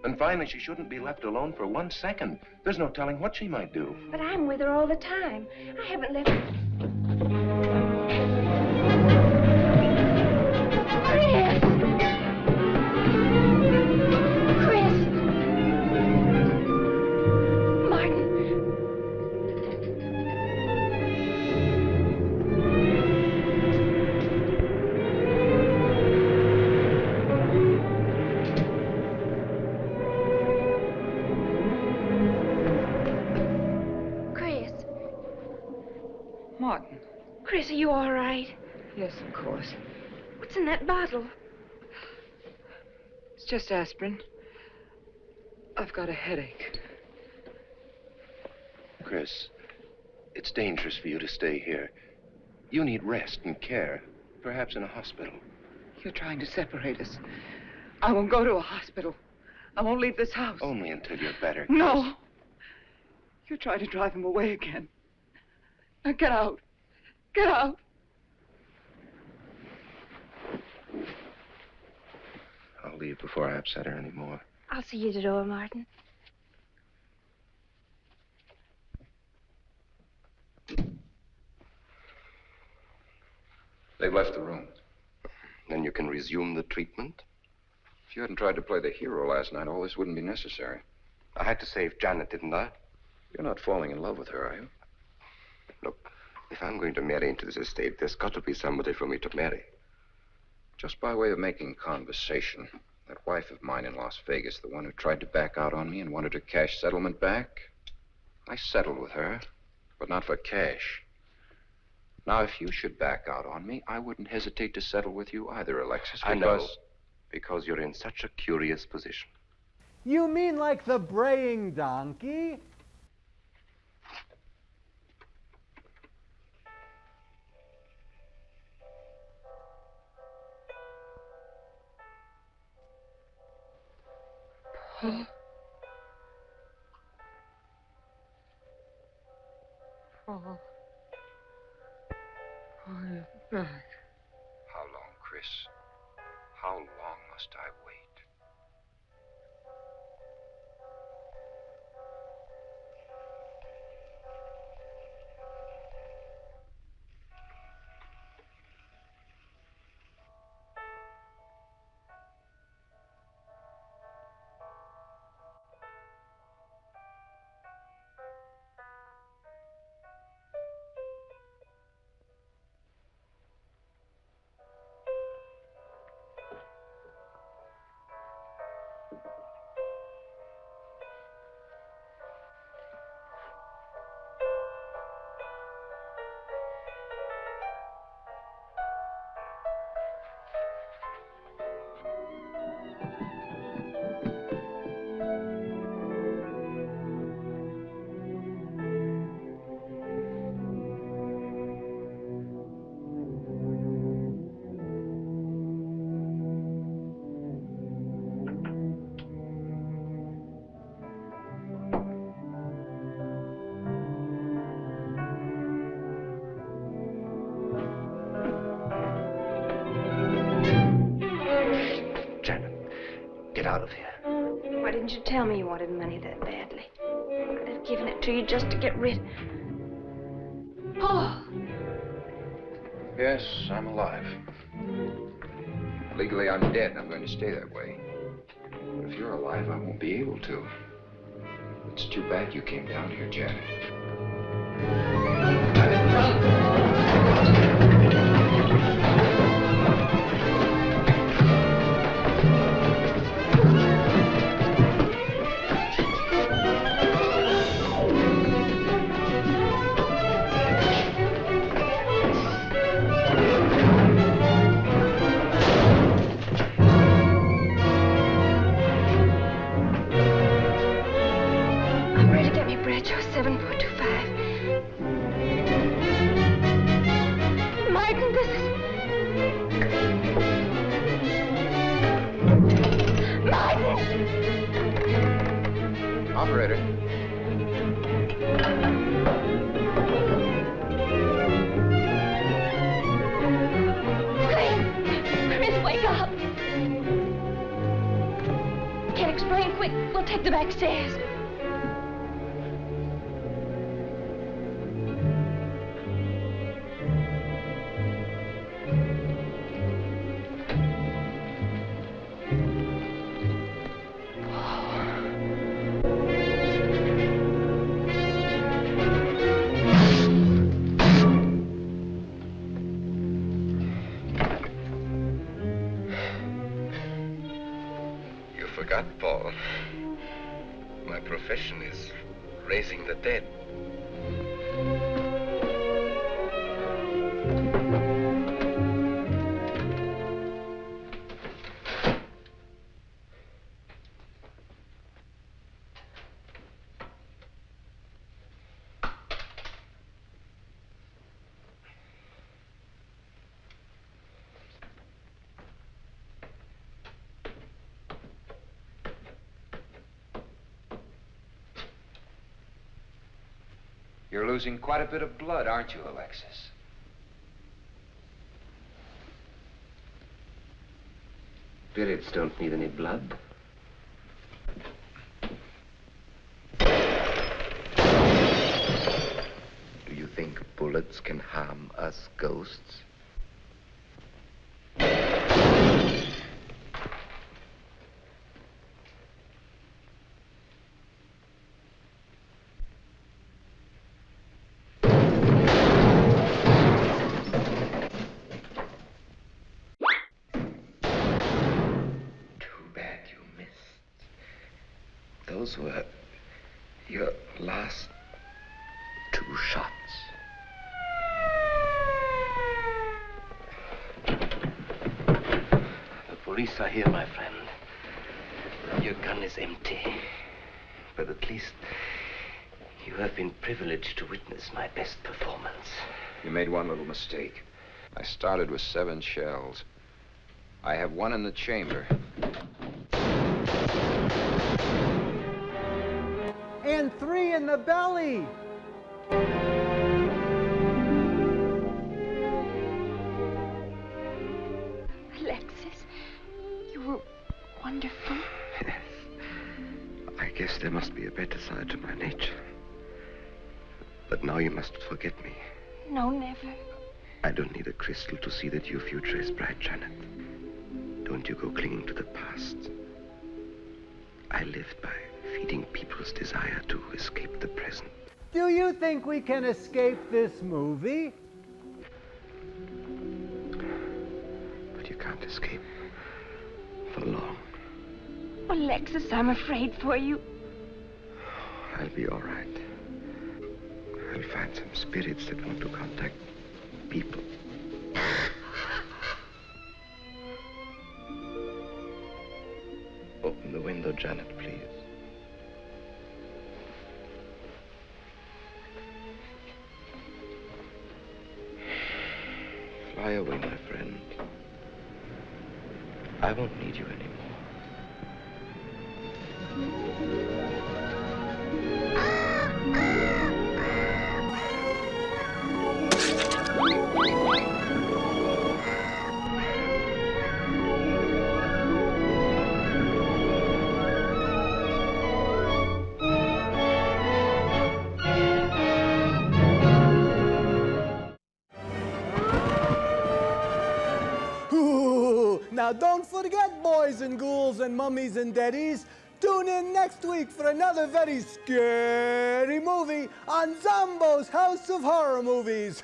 And finally, she shouldn't be left alone for 1 second. There's no telling what she might do. But I'm with her all the time. I haven't left her. Chris! Chris! Martin! Chris! Martin. Chris, are you all right? Yes, of course. What's in that bottle? It's just aspirin. I've got a headache. Chris, it's dangerous for you to stay here. You need rest and care, perhaps in a hospital. You're trying to separate us. I won't go to a hospital. I won't leave this house. Only until you're better. No. You're trying to drive him away again. Now get out. Get out. I'll leave before I upset her anymore. I'll see you at the door, Martin. They've left the room. Then you can resume the treatment? If you hadn't tried to play the hero last night, all this wouldn't be necessary. I had to save Janet, didn't I? You're not falling in love with her, are you? Look, if I'm going to marry into this estate, there's got to be somebody for me to marry. Just by way of making conversation, that wife of mine in Las Vegas, the one who tried to back out on me and wanted her cash settlement back, I settled with her, but not for cash. Now, if you should back out on me, I wouldn't hesitate to settle with you either, Alexis, because... I know, because you're in such a curious position. You mean like the braying donkey? Paul. Paul. Paul, you're back. How long, Chris? How long must I wait? Out of here. Why didn't you tell me you wanted money that badly? I'd have given it to you just to get rid... Paul! Yes, I'm alive. Legally, I'm dead, and I'm going to stay that way. But if you're alive, I won't be able to. It's too bad you came down here, Janet. Operator. Wake up! Can't explain. Quick, we'll take the back stairs. Forgot, Paul. My profession is raising the dead. You're losing quite a bit of blood, aren't you, Alexis? Spirits don't need any blood. Do you think bullets can harm us ghosts? Those were your last 2 shots. The police are here, my friend. Your gun is empty. But at least you have been privileged to witness my best performance. You made one little mistake. I started with 7 shells. I have 1 in the chamber. And 3 in the belly. Alexis, you were wonderful. Yes. I guess there must be a better side to my nature. But now you must forget me. No, never. I don't need a crystal to see that your future is bright, Janet. Don't you go clinging to the past. I lived by feeding people's desire to escape the present. Do you think we can escape this movie? But you can't escape for long. Alexis, I'm afraid for you. I'll be all right. I'll find some spirits that want to contact people. Open the window, Janet, please. Fly away, my friend. I won't need you anymore. Now don't forget, boys and ghouls and mummies and daddies, tune in next week for another very scary movie on Zomboo's House of Horror Movies.